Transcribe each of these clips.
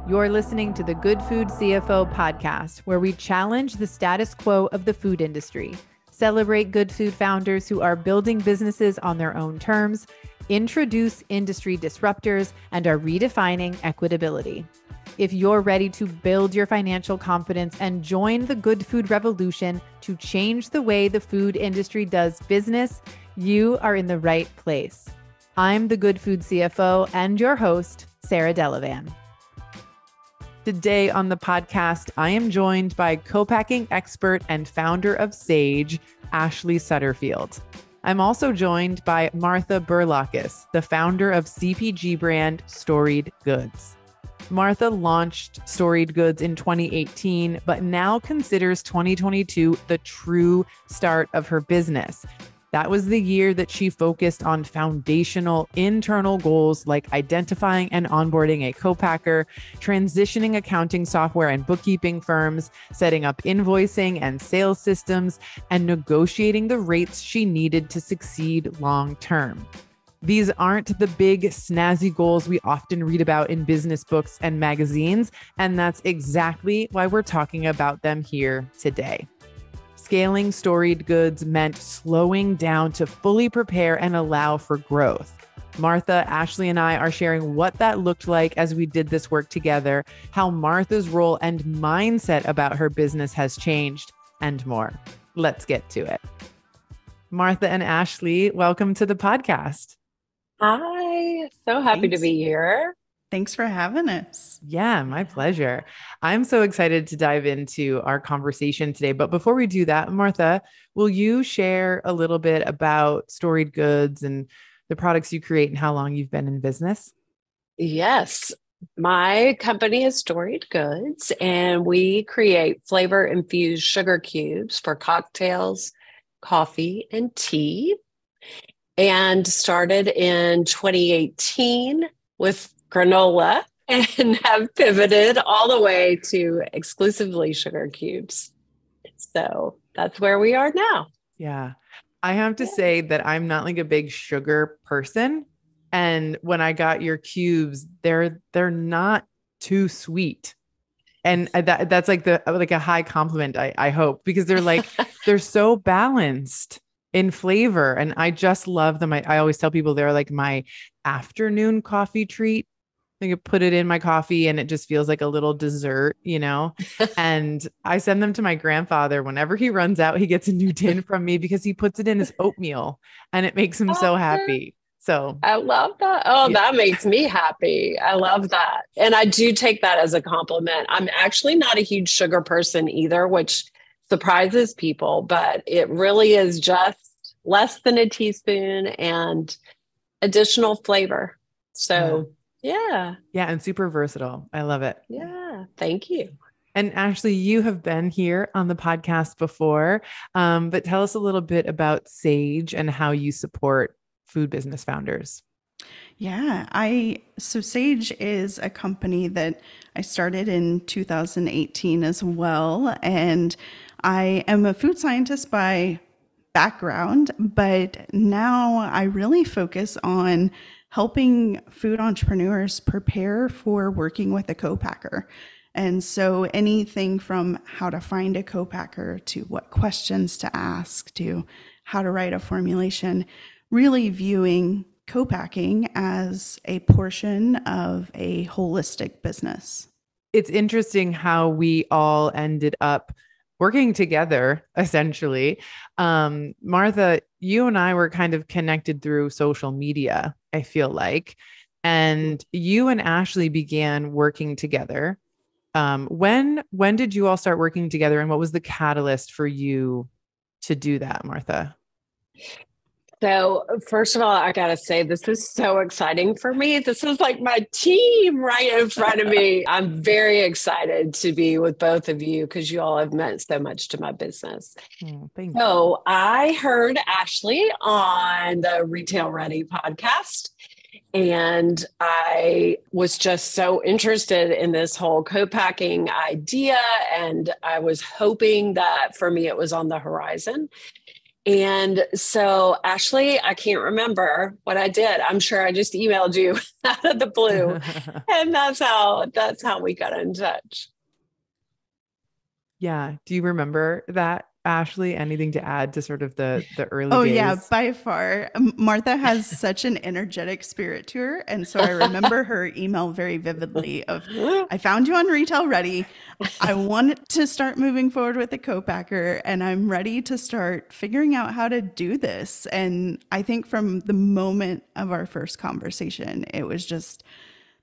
You're listening to the Good Food CFO podcast, where we challenge the status quo of the food industry, celebrate good food founders who are building businesses on their own terms, introduce industry disruptors, and are redefining equitability. If you're ready to build your financial confidence and join the good food revolution to change the way the food industry does business, you are in the right place. I'm the Good Food CFO and your host, Sarah Delavan. Today on the podcast, I am joined by co-packing expert and founder of Sage, Ashley Sutterfield. I'm also joined by Martha Bourlakas, the founder of CPG brand Storied Goods. Martha launched Storied Goods in 2018, but now considers 2022 the true start of her business. That was the year that she focused on foundational internal goals like identifying and onboarding a co-packer, transitioning accounting software and bookkeeping firms, setting up invoicing and sales systems, and negotiating the rates she needed to succeed long term. These aren't the big snazzy goals we often read about in business books and magazines, and that's exactly why we're talking about them here today. Scaling Storied Goods meant slowing down to fully prepare and allow for growth. Martha, Ashley, and I are sharing what that looked like as we did this work together, how Martha's role and mindset about her business has changed, and more. Let's get to it. Martha and Ashley, welcome to the podcast. Hi, so happy to be here. Thanks for having us. Yeah, my pleasure. I'm so excited to dive into our conversation today. But before we do that, Martha, will you share a little bit about Storied Goods and the products you create and how long you've been in business? Yes, my company is Storied Goods, and we create flavor infused sugar cubes for cocktails, coffee, and tea. And started in 2018 with granola and have pivoted all the way to exclusively sugar cubes. So that's where we are now. Yeah. I have to say that I'm not like a big sugar person. And when I got your cubes, they're not too sweet. And that's like a high compliment, I hope, because they're so balanced in flavor. And I just love them. I always tell people they're like my afternoon coffee treat. I could put it in my coffee and it just feels like a little dessert, and I send them to my grandfather. Whenever he runs out, he gets a new tin from me because he puts it in his oatmeal and it makes him so happy. So I love that. Oh, yeah. That makes me happy. I love that. And I do take that as a compliment. I'm actually not a huge sugar person either, which surprises people, but it really is just less than a teaspoon and additional flavor. So yeah. And super versatile. I love it. Yeah. Thank you. And Ashley, you have been here on the podcast before, but tell us a little bit about Sage and how you support food business founders. Yeah, so Sage is a company that I started in 2018 as well. And I am a food scientist by background, but now I really focus on helping food entrepreneurs prepare for working with a co-packer. And so anything from how to find a co-packer to what questions to ask to how to write a formulation, really viewing co-packing as a portion of a holistic business. It's interesting how we all ended up working together, essentially. Martha, you and I were kind of connected through social media, I feel like. And you and Ashley began working together. When did you all start working together, and what was the catalyst for you to do that, Martha? So first of all, I got to say, this is so exciting for me. This is like my team right in front of me. I'm very excited to be with both of you because you all have meant so much to my business. Thank you. So I heard Ashley on the Retail Ready podcast, and I was just so interested in this whole co-packing idea. And I was hoping that for me, it was on the horizon. And so, Ashley, I can't remember what I did. I'm sure I just emailed you out of the blue. And that's how we got in touch. Yeah. Do you remember that, Ashley? Anything to add to sort of the early Oh yeah, days? by far. Martha has such an energetic spirit to her. And so I remember her email very vividly of, I found you on Retail Ready. I want to start moving forward with the co-packer and I'm ready to start figuring out how to do this. And I think from the moment of our first conversation, it was just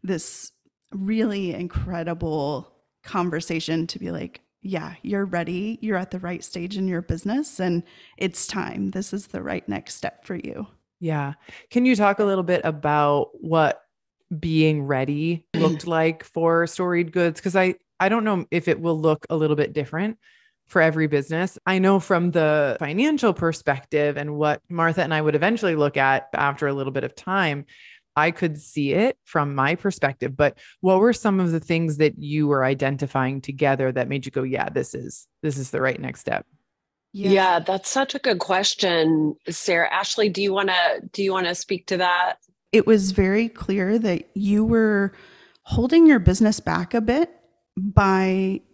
this really incredible conversation to be like, yeah, you're ready. You're at the right stage in your business and it's time. This is the right next step for you. Yeah. Can you talk a little bit about what being ready looked like for Storied Goods? Because I don't know if it will look a little bit different for every business. I know from the financial perspective and what Martha and I would eventually look at after a little bit of time, I could see it from my perspective. But what were some of the things that you were identifying together that made you go, yeah, this is the right next step? Yeah, that's such a good question, Sarah. Ashley, do you want to speak to that? It was very clear that you were holding your business back a bit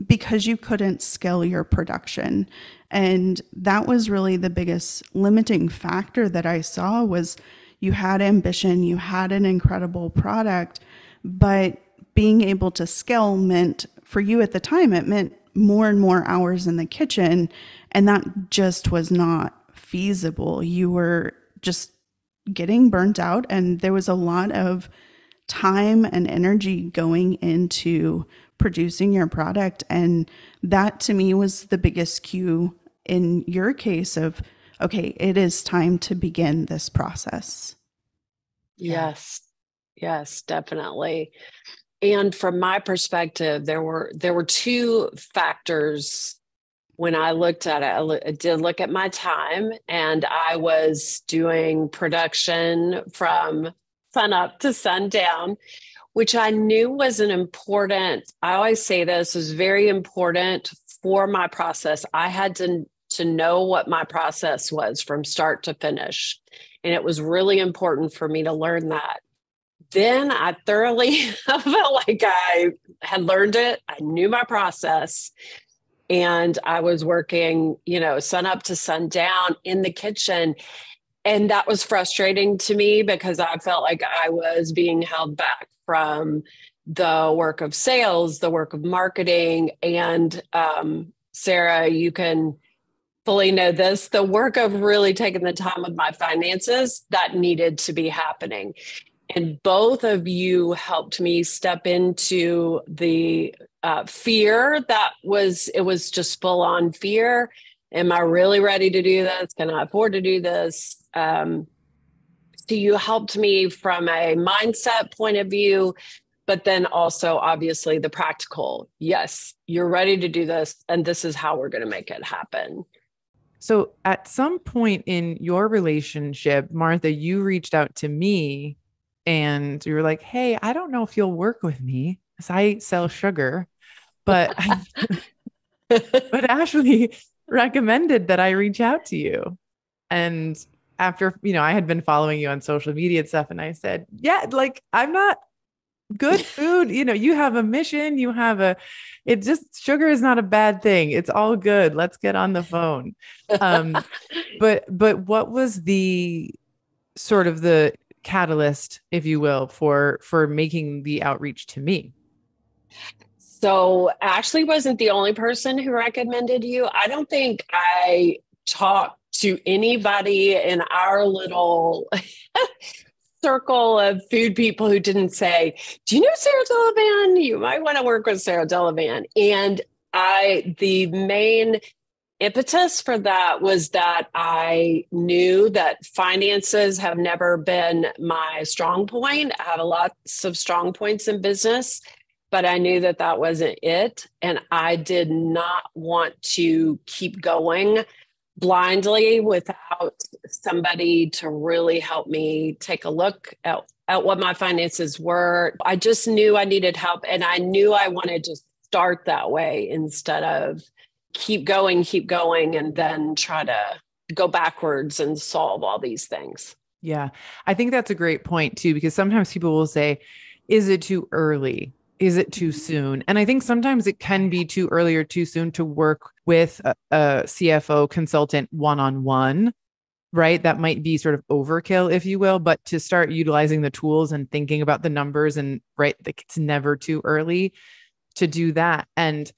because you couldn't scale your production. And that was really the biggest limiting factor that I saw was you had ambition, you had an incredible product, but being able to scale meant for you at the time, it meant more and more hours in the kitchen. And that just was not feasible. You were just getting burnt out, and there was a lot of time and energy going into producing your product. And that to me was the biggest cue in your case of, okay, it is time to begin this process. Yes. Yes, definitely. And from my perspective, there were two factors when I looked at it. I did look at my time, and I was doing production from sun up to sundown, which I knew was I always say this is very important for my process. I had to know what my process was from start to finish. And it was really important for me to learn that. Then I thoroughly felt like I had learned it. I knew my process. And I was working, sun up to sundown in the kitchen. And that was frustrating to me because I felt like I was being held back from the work of sales, the work of marketing. And Sarah, you can fully know this, the work of really taking the time with my finances that needed to be happening. And both of you helped me step into the fear it was just full on fear. Am I really ready to do this? Can I afford to do this? So you helped me from a mindset point of view, but then also obviously the practical. Yes, you're ready to do this, and this is how we're going to make it happen. So at some point in your relationship, Martha, you reached out to me and you were like, hey, I don't know if you'll work with me because I sell sugar, but but Ashley recommended that I reach out to you. And after, I had been following you on social media and stuff, and I said, yeah, like I'm not good food. You have a mission, sugar is not a bad thing. It's all good. Let's get on the phone. But what was the sort of the catalyst, if you will, for making the outreach to me? So Ashley wasn't the only person who recommended you. I don't think I talked to anybody in our little circle of food people who didn't say, do you know Sarah Delavan? You might want to work with Sarah Delavan. And the main impetus for that was that I knew that finances have never been my strong point. I have lots of strong points in business, but I knew that that wasn't it. And I did not want to keep going blindly without somebody to really help me take a look at what my finances were. I just knew I needed help, and I knew I wanted to start that way instead of keep going, and then try to go backwards and solve all these things. Yeah. I think that's a great point too, because sometimes people will say, is it too early? Is it too soon? And I think sometimes it can be too early or too soon to work with a CFO consultant one-on-one, right? That might be sort of overkill, if you will, but to start utilizing the tools and thinking about the numbers and right, like it's never too early to do that. And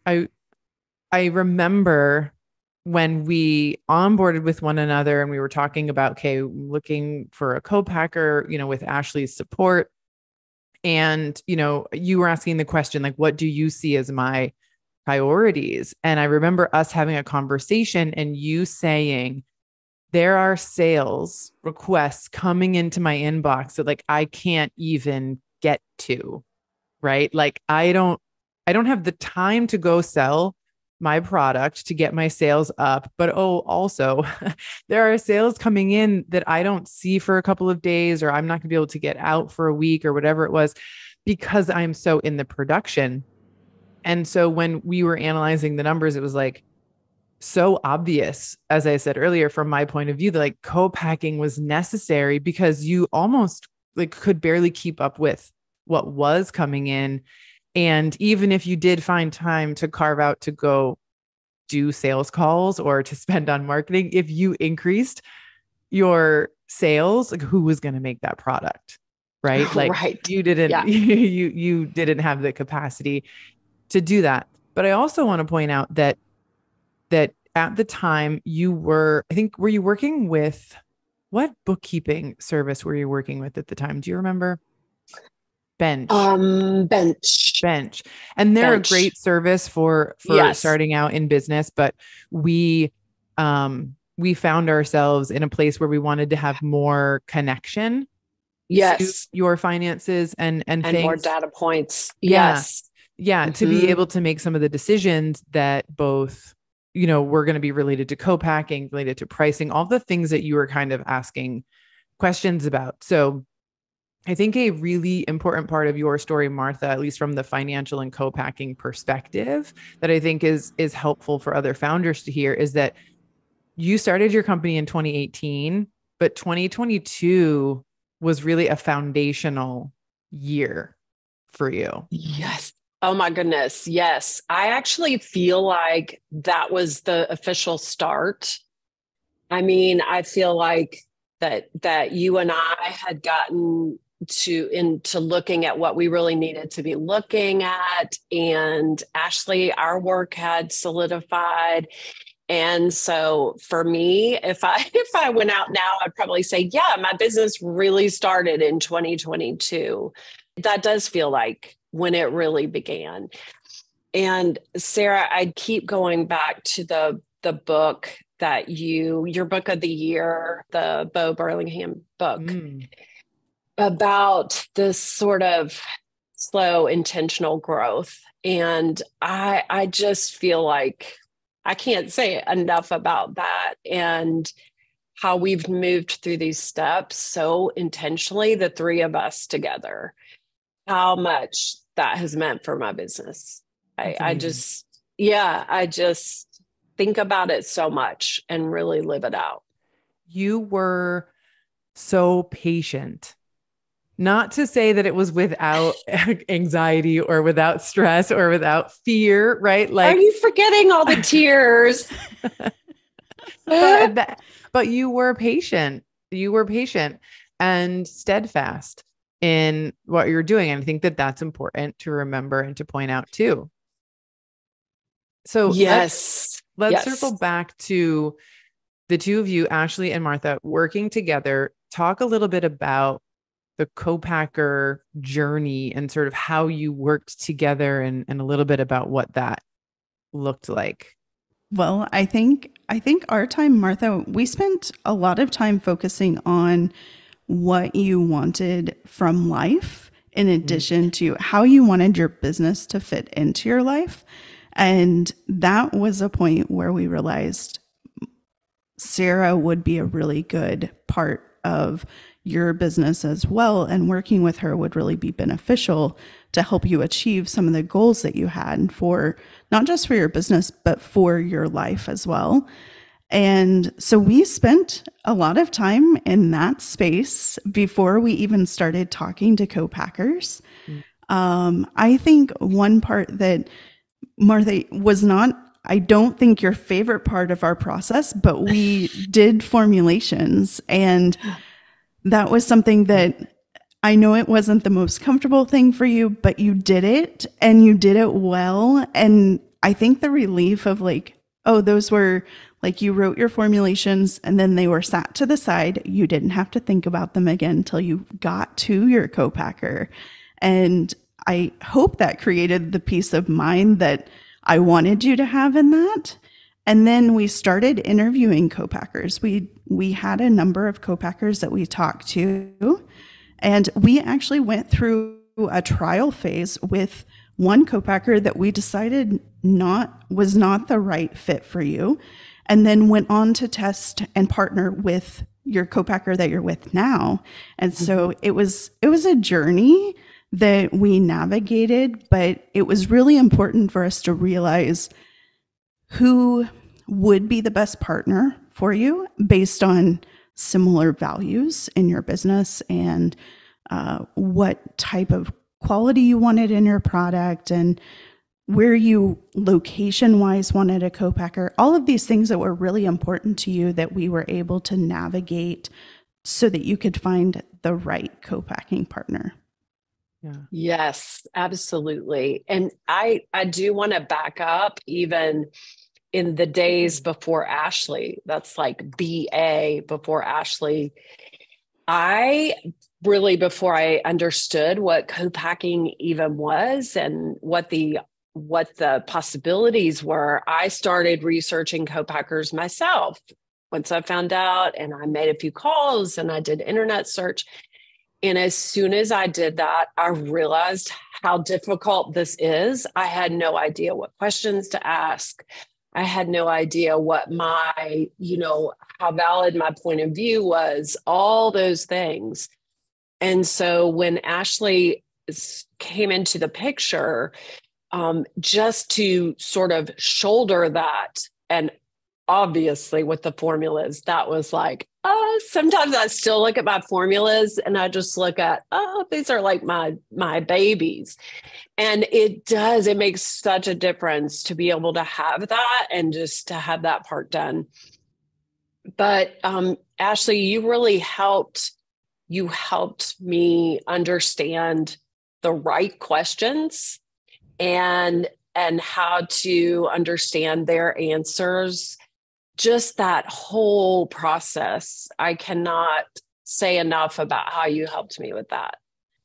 I remember when we onboarded with one another and we were talking about, okay, looking for a co-packer, with Ashley's support. And, you were asking the question, like, what do you see as my priorities? And I remember us having a conversation and you saying, there are sales requests coming into my inbox that like, I can't even get to, right? Like, I don't have the time to go sell my product to get my sales up. But also there are sales coming in that I don't see for a couple of days, or I'm not gonna be able to get out for a week or whatever it was, because I'm so in the production. And so when we were analyzing the numbers, it was like so obvious, as I said earlier, from my point of view, that like co-packing was necessary because you almost like could barely keep up with what was coming in. And even if you did find time to carve out to go do sales calls or to spend on marketing, if you increased your sales, like who was going to make that product? Right. Like right. You didn't, yeah. you didn't have the capacity to do that. But I also want to point out that at the time you were, I think, were you working with, what bookkeeping service were you working with at the time? Do you remember? Bench. Bench. And they're a great service for yes. starting out in business, but we found ourselves in a place where we wanted to have more connection to your finances and things. More data points. Yeah. Yes. Yeah. Mm-hmm. To be able to make some of the decisions that both, were going to be related to co-packing, related to pricing, all the things that you were kind of asking questions about. So I think a really important part of your story, Martha, at least from the financial and co-packing perspective, that I think is helpful for other founders to hear, is that you started your company in 2018, but 2022 was really a foundational year for you. Yes. Oh my goodness. Yes. I actually feel like that was the official start. I mean, I feel like that you and I had gotten into looking at what we really needed to be looking at. And Ashley, our work had solidified. And so for me, if I went out now, I'd probably say, yeah, my business really started in 2022. That does feel like when it really began. And Sarah, I'd keep going back to the book that your book of the year, the Bo Burlingham book, about this sort of slow, intentional growth. And I just feel like I can't say enough about that, and how we've moved through these steps so intentionally, the three of us together, how much that has meant for my business. I just think about it so much and really live it out. You were so patient. Not to say that it was without anxiety or without stress or without fear, right? Like, are you forgetting all the tears? but you were patient. You were patient and steadfast in what you're doing. And I think that that's important to remember and to point out too. So yes, let's circle back to the two of you, Ashley and Martha, working together. Talk a little bit about the co-packer journey and sort of how you worked together, and a little bit about what that looked like. Well, I think our time, Martha, we spent a lot of time focusing on what you wanted from life, in addition to how you wanted your business to fit into your life. And that was a point where we realized Sarah would be a really good part of your business as well. And working with her would really be beneficial to help you achieve some of the goals that you had for not just for your business, but for your life as well. And so we spent a lot of time in that space before we even started talking to co-packers. I think one part that, Martha, was not, I don't think your favorite part of our process, but we did formulations. And that was something that I know it wasn't the most comfortable thing for you, but you did it and you did it well. And I think the relief of like, oh, those were like you wrote your formulations and then they were sat to the side. You didn't have to think about them again until you got to your co-packer. And I hope that created the peace of mind that I wanted you to have in that. And then we started interviewing co-packers. We had a number of co-packers that we talked to, and we actually went through a trial phase with one co-packer that we decided was not the right fit for you, and then went on to test and partner with your co-packer that you're with now. And so it was a journey that we navigated, but it was really important for us to realize who would be the best partner for you based on similar values in your business and what type of quality you wanted in your product and where you location-wise wanted a co-packer, all of these things that were really important to you that we were able to navigate so that you could find the right co-packing partner. Yeah. Yes, absolutely. And I do want to back up even in the days before Ashley, that's like BA before Ashley. I really, before I understood what co-packing even was and what the possibilities were, I started researching co-packers myself. Once I found out, and I made a few calls and I did internet search. And as soon as I did that, I realized how difficult this is. I had no idea what questions to ask. I had no idea what my, how valid my point of view was, all those things. And so when Ashley came into the picture, just to sort of shoulder that, and obviously with the formulas, that was like, sometimes I still look at my formulas and I just look at, these are like my babies. And it makes such a difference to be able to have that and just to have that part done. But Ashley, you really helped me understand the right questions and how to understand their answers. Just that whole process. I cannot say enough about how you helped me with that.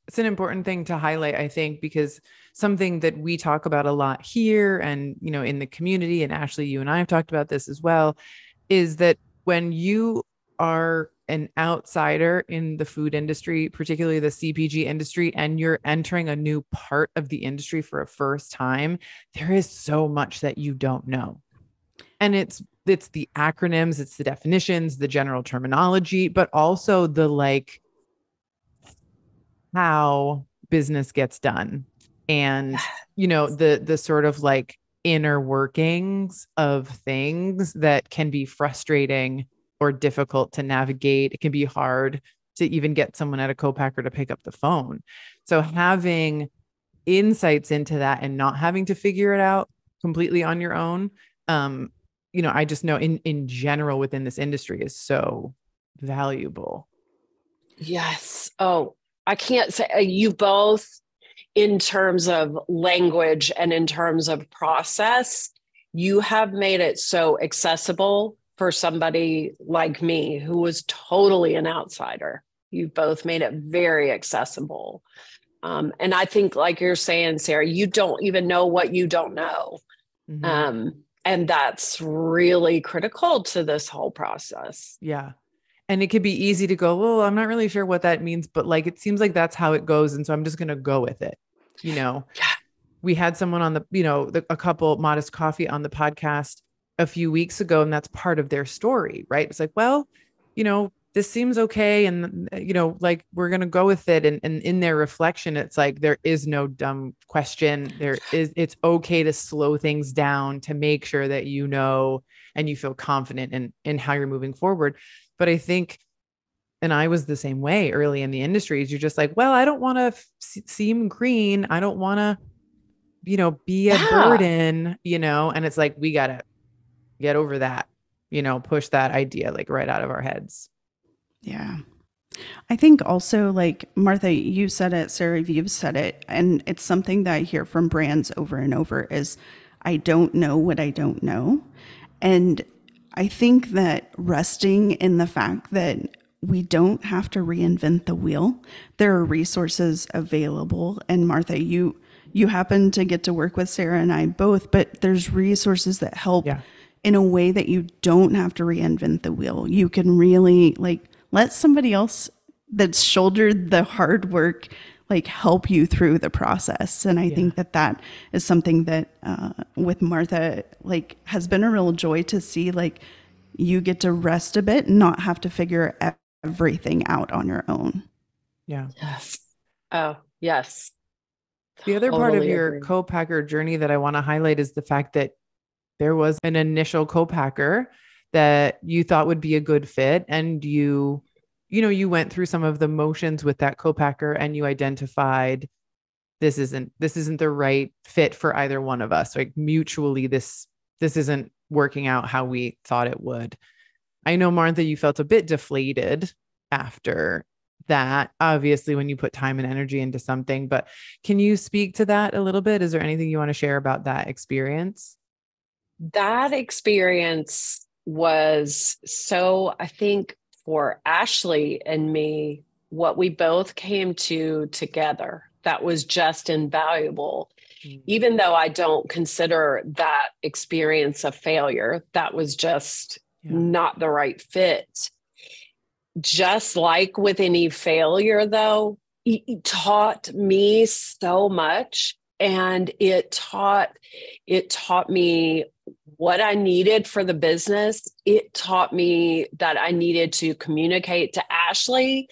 It's an important thing to highlight, I think, because something that we talk about a lot here and, in the community, and Ashley, you and I have talked about this as well, is that when you are an outsider in the food industry, particularly the CPG industry, and you're entering a new part of the industry for a first time, there is so much that you don't know. And it's the acronyms, it's the definitions, the general terminology, but also the how business gets done. And, the sort of inner workings of things that can be frustrating or difficult to navigate. It can be hard to even get someone at a co-packer to pick up the phone. So having insights into that and not having to figure it out completely on your own, I just know in general within this industry is so valuable. Yes. Oh, I can't say you both, in terms of language and in terms of process, you have made it so accessible for somebody like me who was totally an outsider. You both made it very accessible. And I think, like you're saying, Sarah, you don't even know what you don't know. Mm-hmm. And that's really critical to this whole process. Yeah. And it could be easy to go, well, I'm not really sure what that means, but it seems like that's how it goes. And so I'm just going to go with it. Yeah. We had someone on a couple, Modest Coffee, on the podcast a few weeks ago, and that's part of their story, right? It's like, well, this seems okay. And, like, we're going to go with it. And in their reflection, it's like, there is no dumb question. It's okay to slow things down to make sure that, and you feel confident in how you're moving forward. But I think, and I was the same way early in the industry, is you're just like, well, I don't want to seem green. I don't want to, be a burden, and it's like, we got to get over that, push that idea like right out of our heads. Yeah. I think also, like, Martha, you said it, Sarah, you've said it, and it's something that I hear from brands over and over is, I don't know what I don't know. And I think that resting in the fact that we don't have to reinvent the wheel. There are resources available. And Martha, you happen to get to work with Sarah and I both, but there's resources that help in a way that you don't have to reinvent the wheel. You can really, like, let somebody else that's shouldered the hard work, like, help you through the process. And I think that is something that with Martha, like, has been a real joy to see, like, you get to rest a bit and not have to figure everything out on your own. Yeah. Yes. Oh, yes. The other part of your agree. co-packer journey that I want to highlight is the fact that there was an initial co-packer that you thought would be a good fit. And you went through some of the motions with that co-packer and you identified this isn't the right fit for either one of us. Like, mutually, this isn't working out how we thought it would. I know, Martha, you felt a bit deflated after that, obviously, when you put time and energy into something, but can you speak to that a little bit? Is there anything you want to share about that experience? That experience was so, I think, for Ashley and me, what we both came to together, that was just invaluable. Even though I don't consider that experience a failure, that was just not the right fit. Just like with any failure, though, it taught me so much, and it taught me what I needed for the business. It taught me that I needed to communicate to Ashley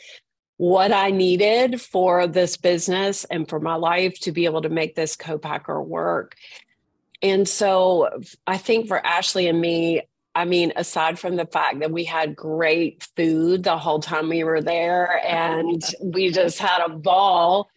what I needed for this business and for my life to be able to make this co-packer work. And so I think for Ashley and me, I mean, aside from the fact that we had great food the whole time we were there and we just had a ball,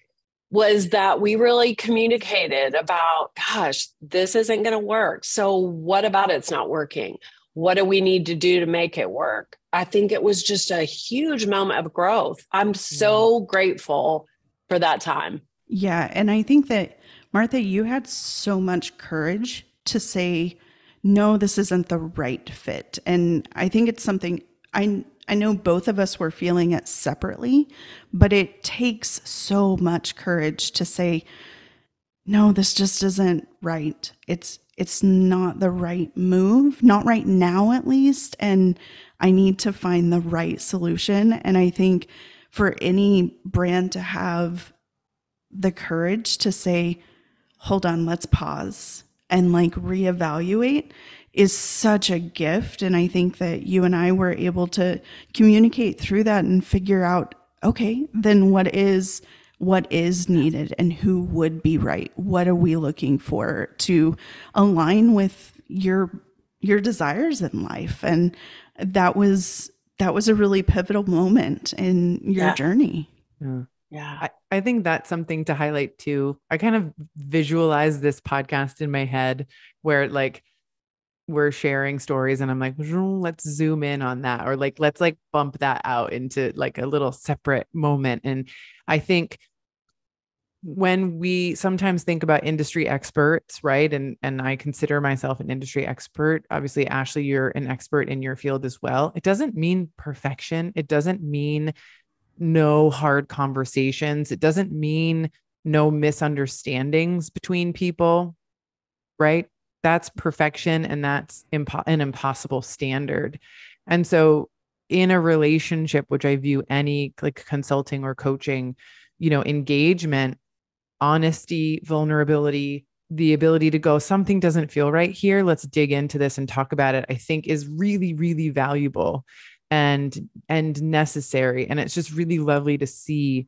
was that we really communicated about, gosh, this isn't going to work. So what about it's not working? What do we need to do to make it work? I think it was just a huge moment of growth. I'm so grateful for that time. Yeah. And I think that, Martha, you had so much courage to say, no, this isn't the right fit. And I think it's something I know both of us were feeling it separately, but it takes so much courage to say, no, this just isn't right. It's not the right move, not right now at least. And I need to find the right solution. And I think for any brand to have the courage to say, hold on, let's pause and like reevaluate is such a gift. And I think that you and I were able to communicate through that and figure out, okay, then what is needed and who would be right? What are we looking for to align with your desires in life? And that was a really pivotal moment in your journey. Yeah. I think that's something to highlight too. I kind of visualize this podcast in my head where like we're sharing stories and I'm like, let's zoom in on that, or like, let's like bump that out into like a little separate moment. And I think when we sometimes think about industry experts, right? And I consider myself an industry expert. Obviously, Ashley, you're an expert in your field as well. It doesn't mean perfection. It doesn't mean no hard conversations. It doesn't mean no misunderstandings between people, right? That's perfection, and that's an impossible standard. And so in a relationship, which I view any like consulting or coaching, engagement, honesty, vulnerability, the ability to go, something doesn't feel right here. Let's dig into this and talk about it, I think is really, really valuable. and necessary. And it's just really lovely to see,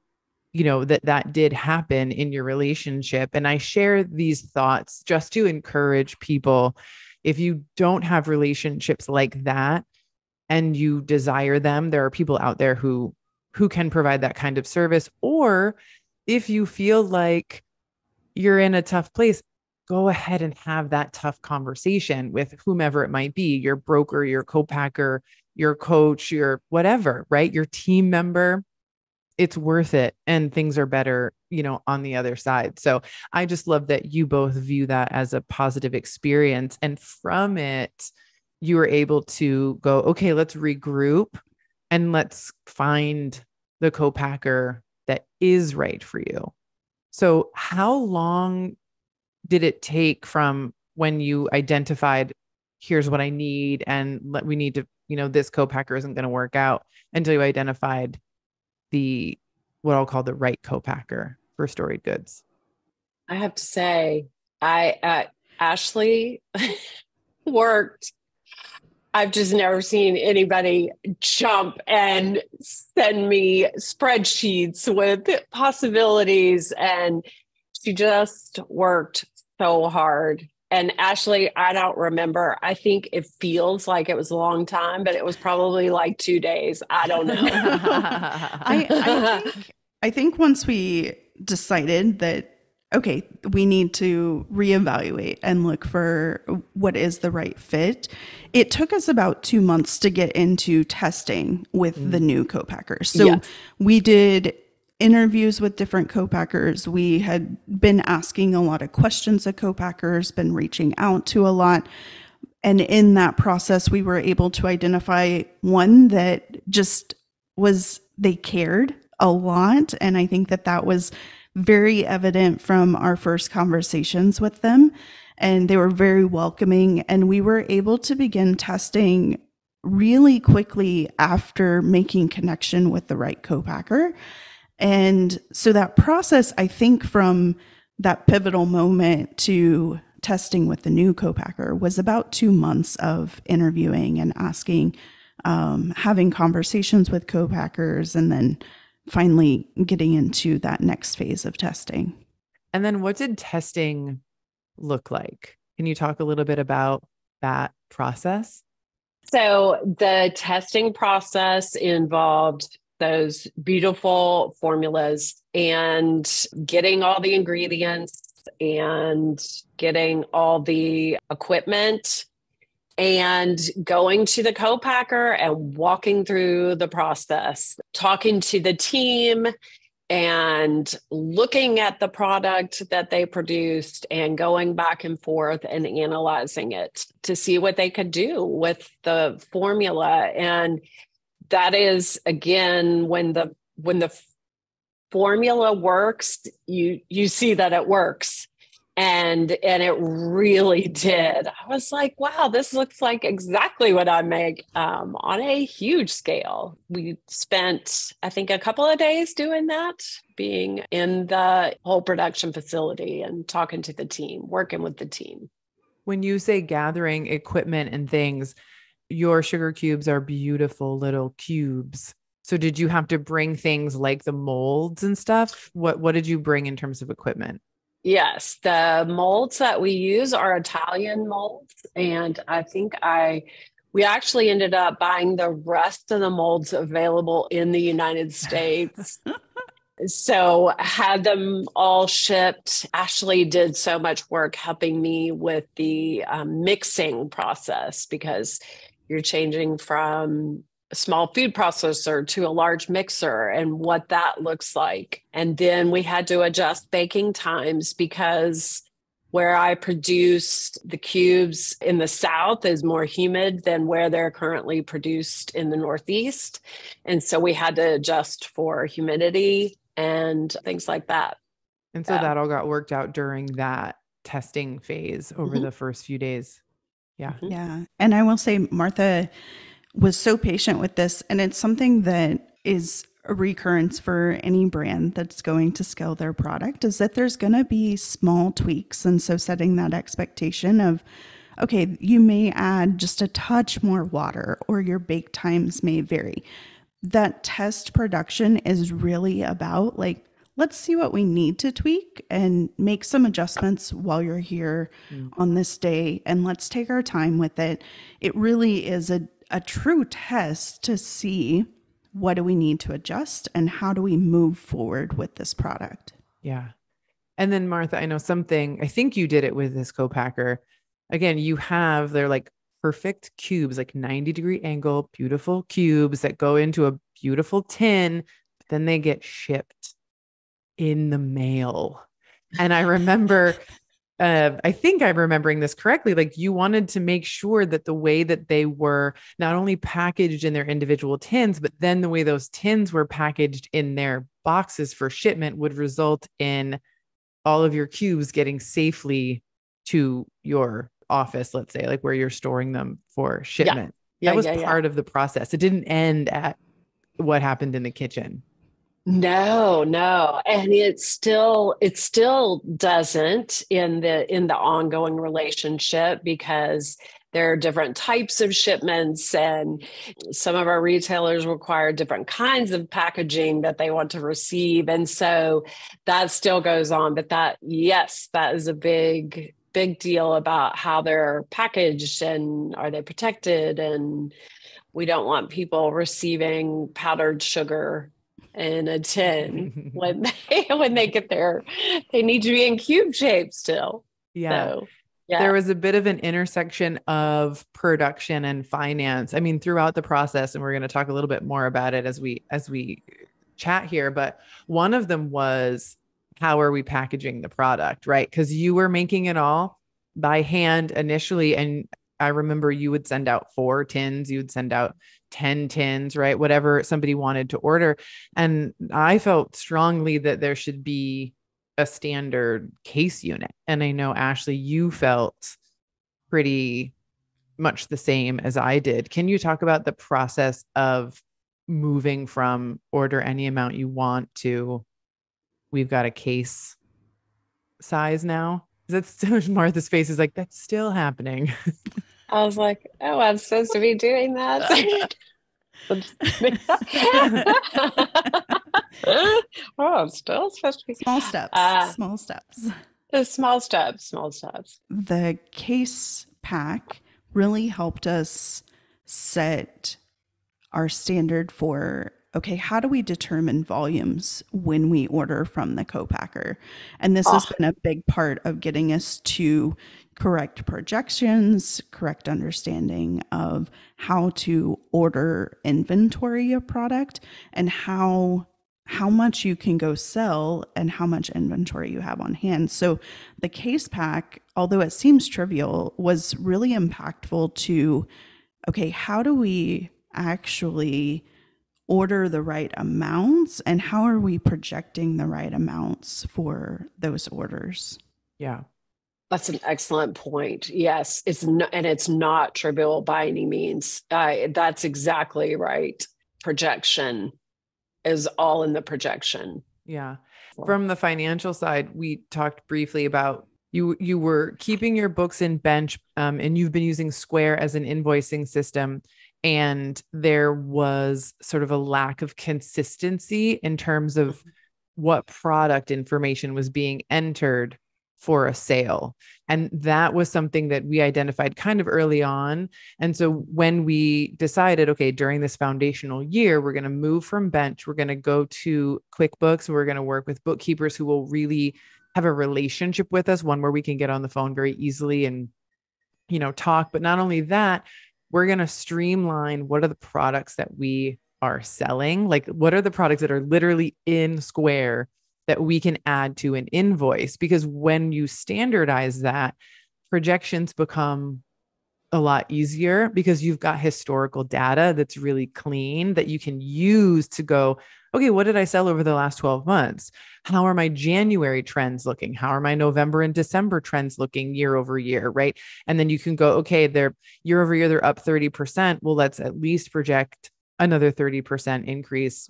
that did happen in your relationship. And I share these thoughts just to encourage people. If you don't have relationships like that and you desire them, there are people out there who can provide that kind of service. Or if you feel like you're in a tough place, go ahead and have that tough conversation with whomever it might be, your broker, your co-packer, your coach, your whatever, right? Your team member. It's worth it. And things are better, on the other side. So I just love that you both view that as a positive experience. And from it, you were able to go, okay, let's regroup and let's find the co-packer that is right for you. So how long did it take from when you identified, here's what I need, and we need to, this co-packer isn't going to work out, until you identified what I'll call the right co-packer for Storied Goods? I have to say, Ashley worked. I've just never seen anybody jump and send me spreadsheets with possibilities. And she just worked so hard. And Ashley, I don't remember. I think it feels like it was a long time, but it was probably like 2 days. I don't know. I think once we decided that, okay, we need to reevaluate and look for what is the right fit, it took us about 2 months to get into testing with the new co-packers. So yes, we did interviews with different co-packers. We had been asking a lot of questions of co-packers, been reaching out to a lot. And in that process, we were able to identify one that just they cared a lot. And I think that was very evident from our first conversations with them. And they were very welcoming. And we were able to begin testing really quickly after making connection with the right co-packer. And so that process, I think, from that pivotal moment to testing with the new co-packer was about 2 months of interviewing and asking, having conversations with co-packers, and then finally getting into that next phase of testing. And then what did testing look like? Can you talk a little bit about that process? So the testing process involved those beautiful formulas and getting all the ingredients and getting all the equipment and going to the co-packer and walking through the process, talking to the team and looking at the product that they produced and going back and forth and analyzing it to see what they could do with the formula. And that is, again, when the formula works, you see that it works. And it really did. I was like, wow, this looks like exactly what I make on a huge scale. We spent, I think, a couple of days doing that, being in the whole production facility and talking to the team, working with the team. When you say gathering equipment and things, your sugar cubes are beautiful little cubes. So did you have to bring things like the molds and stuff? What did you bring in terms of equipment? Yes, the molds that we use are Italian molds. And I think we actually ended up buying the rest of the molds available in the United States. So had them all shipped. Ashley did so much work helping me with the mixing process, because you're changing from a small food processor to a large mixer and what that looks like. And then we had to adjust baking times, because where I produce the cubes in the South is more humid than where they're currently produced in the Northeast. And so we had to adjust for humidity and things like that. And so that all got worked out during that testing phase over the first few days. Yeah. Yeah. And I will say Martha was so patient with this. And it's something that is a recurrence for any brand that's going to scale their product, is that there's going to be small tweaks. And so setting that expectation of, okay, you may add just a touch more water or your bake times may vary. That test production is really about like, let's see what we need to tweak and make some adjustments while you're here on this day. And let's take our time with it. It really is a true test to see what do we need to adjust and how do we move forward with this product. Yeah. And then Martha, I know something, I think you did it with this co-packer. Again, they're like perfect cubes, like 90-degree angle, beautiful cubes that go into a beautiful tin, but then they get shipped in the mail. And I remember, I think I'm remembering this correctly. Like you wanted to make sure that the way that they were not only packaged in their individual tins, but then the way those tins were packaged in their boxes for shipment would result in all of your cubes getting safely to your office, let's say, like where you're storing them for shipment. That was part of the process. It didn't end at what happened in the kitchen. No. And it still doesn't in the ongoing relationship, because there are different types of shipments, and some of our retailers require different kinds of packaging that they want to receive. And so that still goes on. But that is a big deal about how they're packaged and are they protected. And we don't want people receiving powdered sugar in a tin when they get there. They need to be in cube shape still. Yeah. So, there was a bit of an intersection of production and finance. I mean, throughout the process, and we're going to talk a little bit more about it as we chat here, but one of them was, how are we packaging the product, right? Because you were making it all by hand initially. And I remember you would send out 4 tins, you would send out 10 tins, right? Whatever somebody wanted to order. And I felt strongly that there should be a standard case unit. And I know, Ashley, you felt pretty much the same as I did. Can you talk about the process of moving from order any amount you want to we've got a case size now? That's still, Martha's face is like, that's still happening. I was like, oh, I'm supposed to be doing that. Oh, I'm still supposed to be. Small steps. Small steps. The small steps. The case pack really helped us set our standard for, okay, how do we determine volumes when we order from the co-packer? And this has been a big part of getting us to correct projections, correct understanding of how to order inventory of product and how much you can go sell and how much inventory you have on hand. So the case pack, although it seems trivial, was really impactful to, okay, how do we actually order the right amounts and how are we projecting the right amounts for those orders? Yeah. That's an excellent point. Yes, it's not trivial by any means. That's exactly right. Projection is all in the projection. Yeah. From the financial side, we talked briefly about you were keeping your books in Bench, and you've been using Square as an invoicing system. And there was sort of a lack of consistency in terms of what product information was being entered for a sale. And that was something that we identified kind of early on. And so when we decided, okay, during this foundational year, we're going to move from Bench, we're going to go to QuickBooks, we're going to work with bookkeepers who will really have a relationship with us, one where we can get on the phone very easily and, talk. But not only that, we're going to streamline what are the products that we are selling. Like, what are the products that are literally in Square that we can add to an invoice? Because when you standardize that, projections become a lot easier because you've got historical data that's really clean that you can use to go, okay, what did I sell over the last 12 months? How are my January trends looking? How are my November and December trends looking year over year, right? And then you can go, okay, they're year over year, they're up 30%. Well, let's at least project another 30% increase,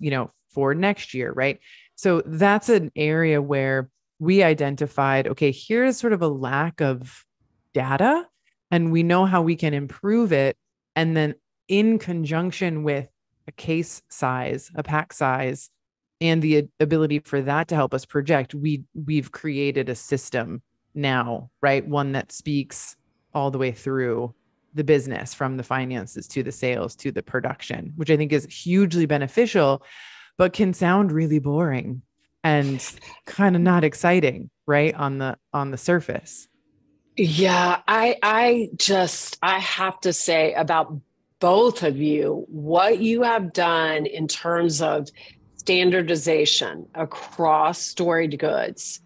for next year, right? So that's an area where we identified, okay, here's sort of a lack of data and we know how we can improve it. And then in conjunction with a case size, a pack size, and the ability for that to help us project, we've created a system now, right? One that speaks all the way through the business, from the finances to the sales to the production, which I think is hugely beneficial, but can sound really boring and kind of not exciting, right? On the surface. Yeah, I have to say about both of you, what you have done in terms of standardization across Storied Goods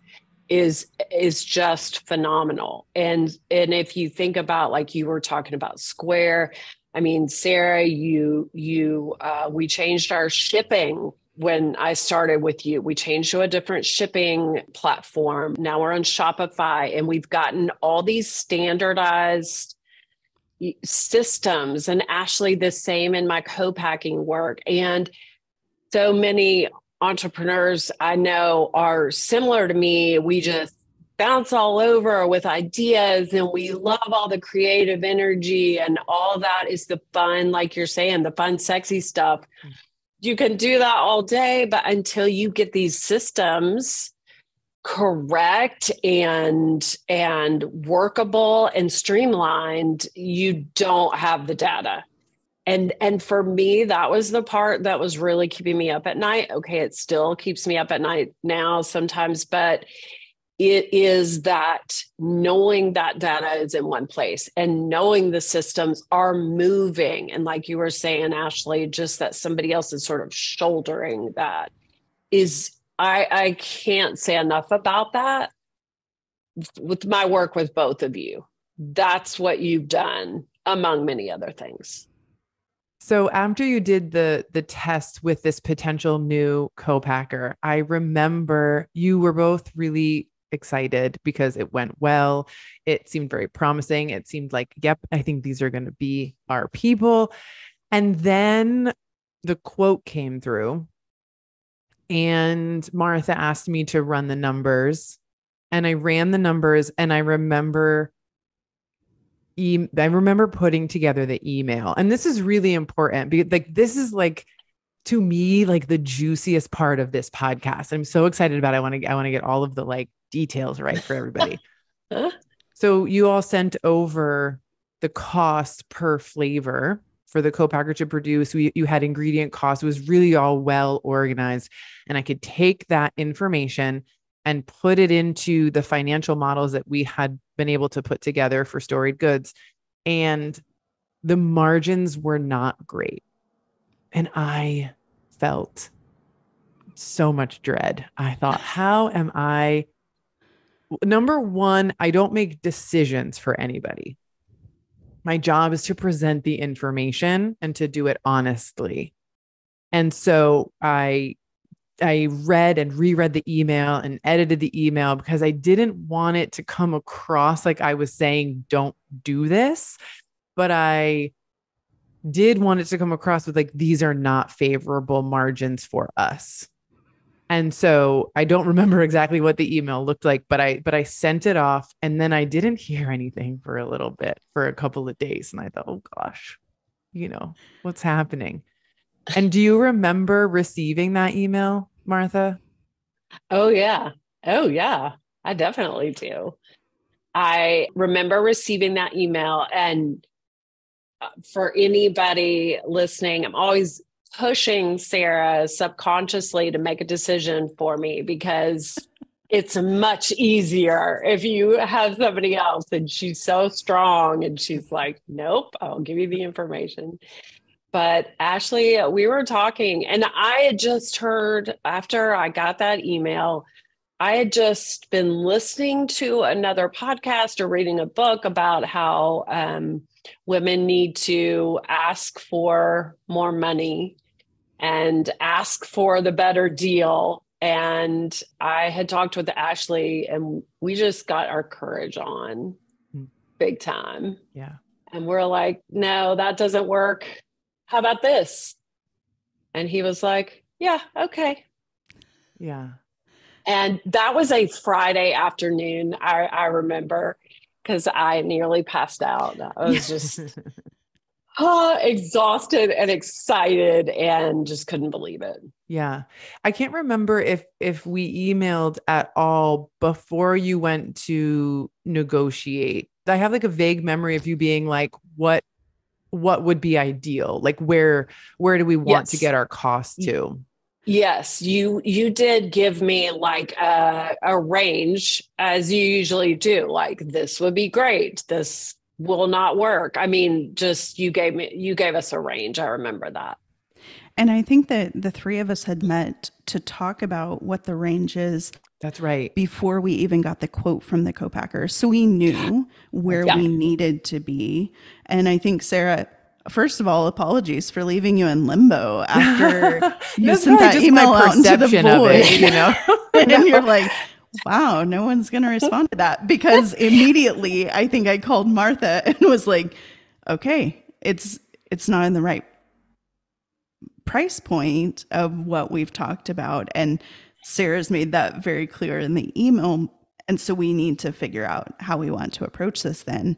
is just phenomenal. And if you think about, like you were talking about Square, I mean, Sarah, we changed our shipping when I started with you. We changed to a different shipping platform. Now we're on Shopify, and we've gotten all these standardized systems. And Ashley, the same in my co-packing work. And so many entrepreneurs I know are similar to me. We just bounce all over with ideas, and we love all the creative energy, and all that is the fun, like you're saying, the fun, sexy stuff. You can do that all day, but until you get these systems correct and workable and streamlined, you don't have the data. And for me, that was the part that was really keeping me up at night. Okay, it still keeps me up at night now sometimes, but it is that knowing that data is in one place and knowing the systems are moving. And like you were saying, Ashley, just that somebody else is sort of shouldering that is, I can't say enough about that with my work with both of you. That's what you've done, among many other things. So after you did the test with this potential new co-packer, I remember you were both really excited because it went well. It seemed very promising. It seemed like, yep, I think these are going to be our people. And then the quote came through, and Martha asked me to run the numbers, and I ran the numbers, and I remember putting together the email. And this is really important because this is to me, the juiciest part of this podcast. I'm so excited about it. I want to get all of the details right for everybody. So you all sent over the cost per flavor for the co-packer to produce. You had ingredient costs. It was really all well organized. And I could take that information and put it into the financial models that we had been able to put together for Storied Goods. And the margins were not great. And I felt so much dread. I thought, how am I? Number one, I don't make decisions for anybody. My job is to present the information and to do it honestly. And so I read and reread the email and edited the email because I didn't want it to come across like I was saying, don't do this. But I did want it to come across with these are not favorable margins for us. And so I don't remember exactly what the email looked like, but I sent it off, and then I didn't hear anything for a little bit, for a couple of days. And I thought, oh gosh, what's happening? And do you remember receiving that email, Martha? Oh, yeah. Oh, yeah. I definitely do. I remember receiving that email. And for anybody listening, I'm always pushing Sarah subconsciously to make a decision for me, because it's much easier if you have somebody else and she's so strong and she's like, nope, I'll give you the information. But Ashley, we were talking, and I had just heard, after I got that email, I had just been listening to another podcast or reading a book about how women need to ask for more money and ask for the better deal. And I had talked with Ashley, and we just got our courage on big time. Yeah. And we're like, no, that doesn't work. How about this? And he was like, yeah, okay. Yeah. And that was a Friday afternoon, I remember. because I nearly passed out. I was just exhausted and excited and just couldn't believe it. Yeah. I can't remember if we emailed at all before you went to negotiate. I have like a vague memory of you being like, what would be ideal? Like where do we want to get our costs to? Yes, you did give me like a range, as you usually do. Like, this would be great. This will not work. I mean, just you gave us a range. I remember that. And I think that the three of us had met to talk about what the range is. That's right. Before we even got the quote from the co-packer. So we knew where we needed to be. And I think, Sarah, first of all, apologies for leaving you in limbo after you sent that email out into the void, you know? And you're like, wow, no one's going to respond to that. Because immediately I think I called Martha and was like, okay, it's not in the right price point of what we've talked about. And Sarah's made that very clear in the email. And so we need to figure out how we want to approach this then.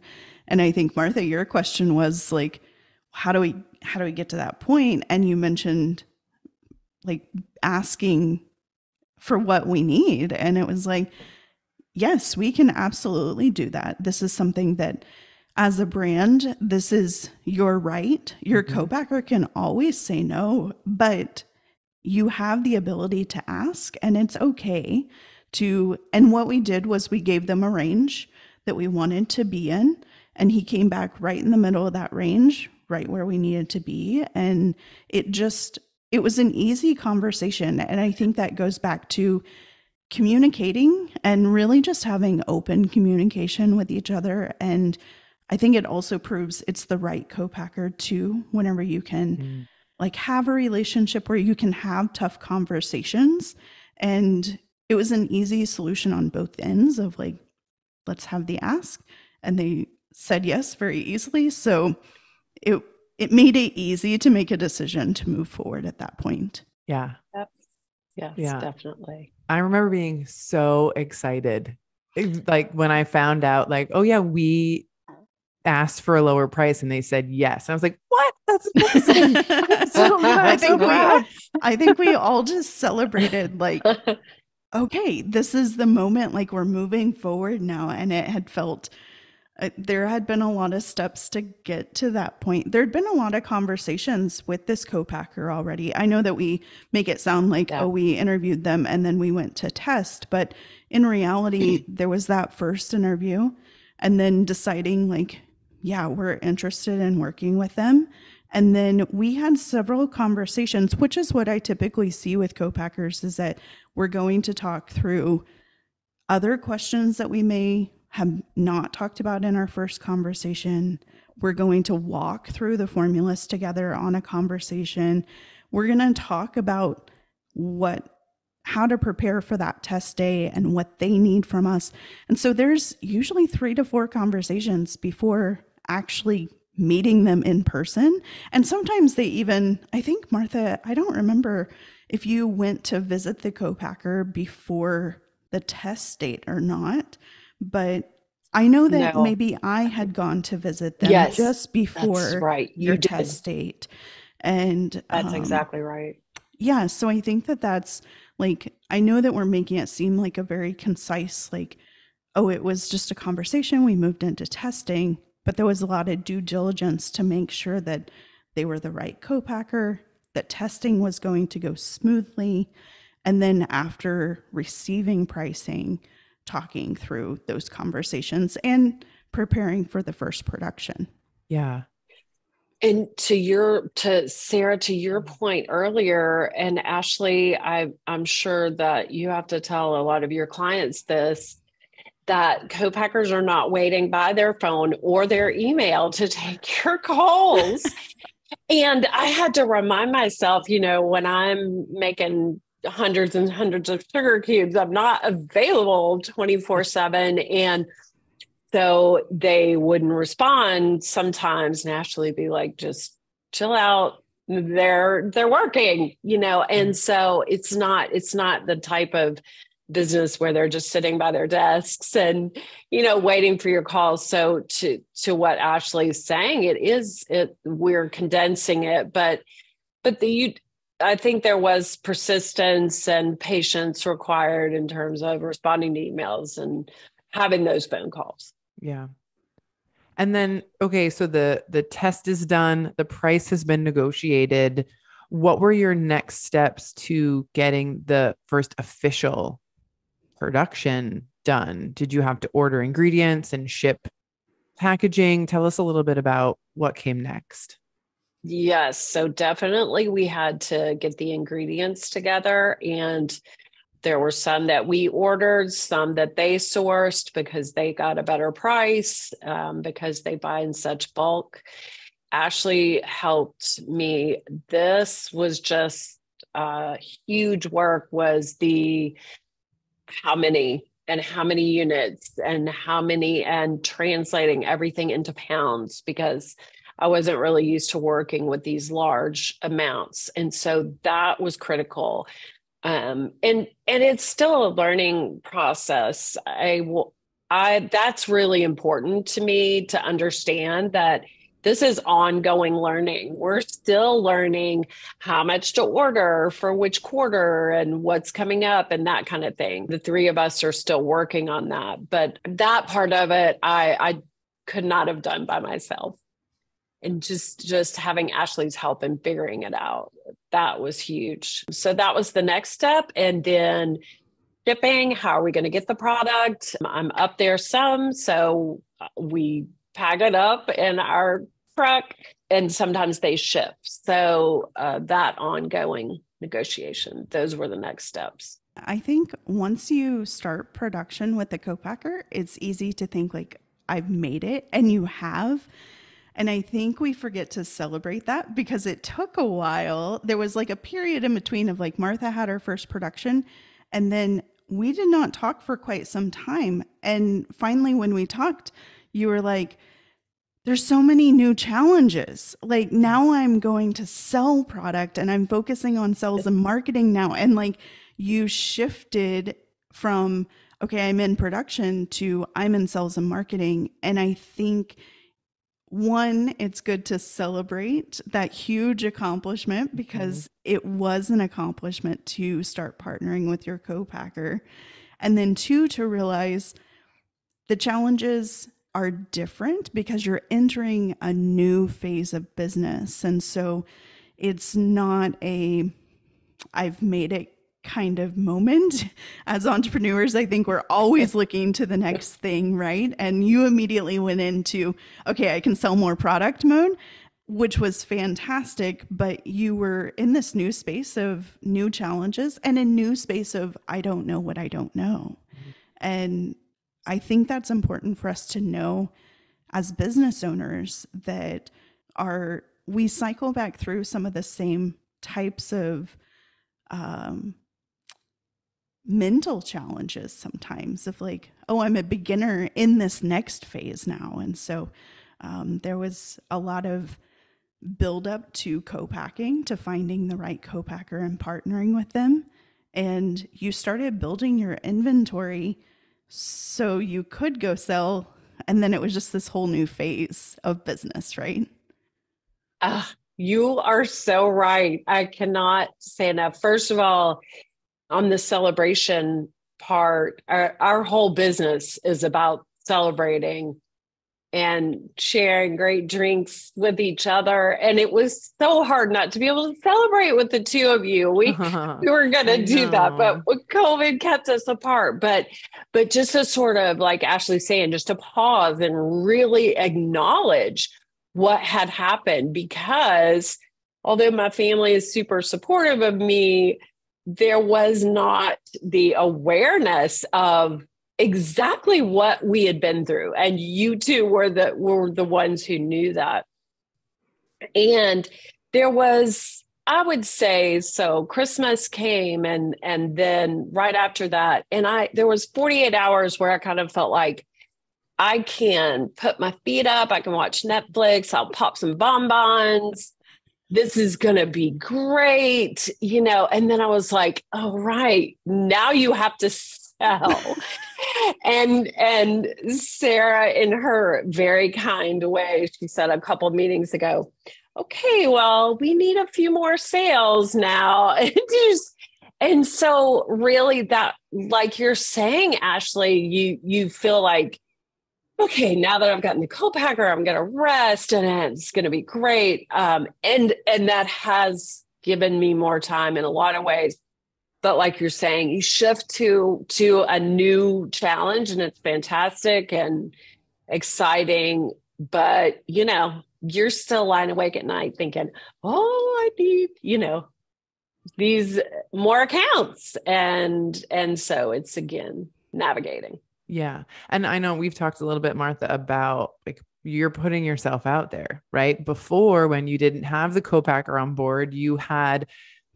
And I think, Martha, your question was like, how do we get to that point? And you mentioned like asking for what we need. And it was like, yes, we can absolutely do that. This is something that as a brand, this is your right. Your co-packer can always say no, but you have the ability to ask, and it's okay to. And what we did was we gave them a range that we wanted to be in, and he came back right in the middle of that range, right where we needed to be. And it was an easy conversation. And I think that goes back to communicating and really just having open communication with each other. And I think it also proves it's the right co-packer too, whenever you can like have a relationship where you can have tough conversations. And it was an easy solution on both ends of like, let's have the ask. And they said yes very easily. So it made it easy to make a decision to move forward at that point. Yeah. Yep. Yes, yeah, definitely. I remember being so excited. Like when I found out like, oh yeah, we asked for a lower price and they said yes. And I was like, what? That's amazing. I think we all just celebrated like, okay, this is the moment, like we're moving forward now. And it had felt, there had been a lot of steps to get to that point. There'd been a lot of conversations with this co-packer already. I know that we make it sound like, oh, we interviewed them and then we went to test. But in reality, there was that first interview and then deciding like, yeah, we're interested in working with them. And then we had several conversations, which is what I typically see with co-packers, is that we're going to talk through other questions that we may have not talked about in our first conversation. We're going to walk through the formulas together on a conversation. We're going to talk about how to prepare for that test day and what they need from us. And so there's usually 3 to 4 conversations before actually meeting them in person. And sometimes they even, I think, Martha, I don't remember if you went to visit the co-packer before the test date or not, but I know that maybe I had gone to visit them just before your test date. And that's exactly right. Yeah. So I think that's like, I know that we're making it seem like a very concise, like, oh, it was just a conversation. We moved into testing, but there was a lot of due diligence to make sure that they were the right co-packer, that testing was going to go smoothly. And then after receiving pricing, talking through those conversations and preparing for the first production. Yeah. And to Sarah, to your point earlier, and Ashley, I'm sure that you have to tell a lot of your clients this, that co-packers are not waiting by their phone or their email to take your calls. And I had to remind myself, when I'm making hundreds and hundreds of sugar cubes, I'm not available 24/7. And so they wouldn't respond sometimes, and Ashley be like, just chill out. They're working, and so it's not the type of business where they're just sitting by their desks and, waiting for your calls. So to what Ashley's saying, we're condensing it, but I think there was persistence and patience required in terms of responding to emails and having those phone calls. Yeah. And then, okay, so the test is done, the price has been negotiated. What were your next steps to getting the first official production done? Did you have to order ingredients and ship packaging? Tell us a little bit about what came next. Yes. So definitely we had to get the ingredients together, and there were some that we ordered, some that they sourced because they got a better price, because they buy in such bulk. Ashley helped me. This was just huge work, was the how many units and translating everything into pounds, because I wasn't really used to working with these large amounts. And so that was critical. And it's still a learning process. That's really important to me to understand that this is ongoing learning. We're still learning how much to order for which quarter and what's coming up and that kind of thing. The three of us are still working on that, but that part of it, I could not have done by myself. And just having Ashley's help and figuring it out, that was huge. So that was the next step. And then shipping, how are we going to get the product? I'm up there some, so we pack it up in our truck and sometimes they ship. So that ongoing negotiation, those were the next steps. I think once you start production with the co-packer, it's easy to think like, I've made it, and you have. And I think we forget to celebrate that because it took a while. There was like a period in between of like Martha had her first production, and then we did not talk for quite some time. And finally, when we talked, you were like, there's so many new challenges. Like now I'm going to sell product and I'm focusing on sales and marketing now. And like you shifted from, okay, I'm in production to I'm in sales and marketing. And I think one, it's good to celebrate that huge accomplishment because it was an accomplishment to start partnering with your co-packer. And then two, to realize the challenges are different because you're entering a new phase of business. And so it's not I've made it kind of moment. As entrepreneurs, I think we're always looking to the next thing, right? And you immediately went into, okay, I can sell more product mode, which was fantastic, but you were in this new space of new challenges and a new space of, I don't know what I don't know. And I think that's important for us to know as business owners that we cycle back through some of the same types of mental challenges sometimes of like, oh, I'm a beginner in this next phase now. And so there was a lot of build up to co-packing, to finding the right co-packer and partnering with them. And you started building your inventory so you could go sell. And then it was just this whole new phase of business, right? You are so right. I cannot say enough. First of all, on the celebration part, our whole business is about celebrating and sharing great drinks with each other. And it was so hard not to be able to celebrate with the two of you. We were going to do that, but COVID kept us apart. But just to sort of, like Ashley's saying, just to pause and really acknowledge what had happened, because although my family is super supportive of me, there was not the awareness of exactly what we had been through. And you two were the ones who knew that. And there was, I would say, so Christmas came and then right after that, and there was 48 hours where I kind of felt like I can put my feet up, I can watch Netflix, I'll pop some bonbons. this is going to be great, and then I was like, oh, right. Now you have to sell. and Sarah, in her very kind way, she said a couple of meetings ago, okay, well, we need a few more sales now. And so really that, like you're saying, Ashley, you feel like, okay, now that I've gotten the co-packer, I'm going to rest and it's going to be great. And that has given me more time in a lot of ways. But like you're saying, you shift to a new challenge and it's fantastic and exciting. But, you're still lying awake at night thinking, oh, I need, these more accounts. And so it's, again, navigating. Yeah. And I know we've talked a little bit, Martha, about like you're putting yourself out there, right? Before, when you didn't have the co-packer on board, you had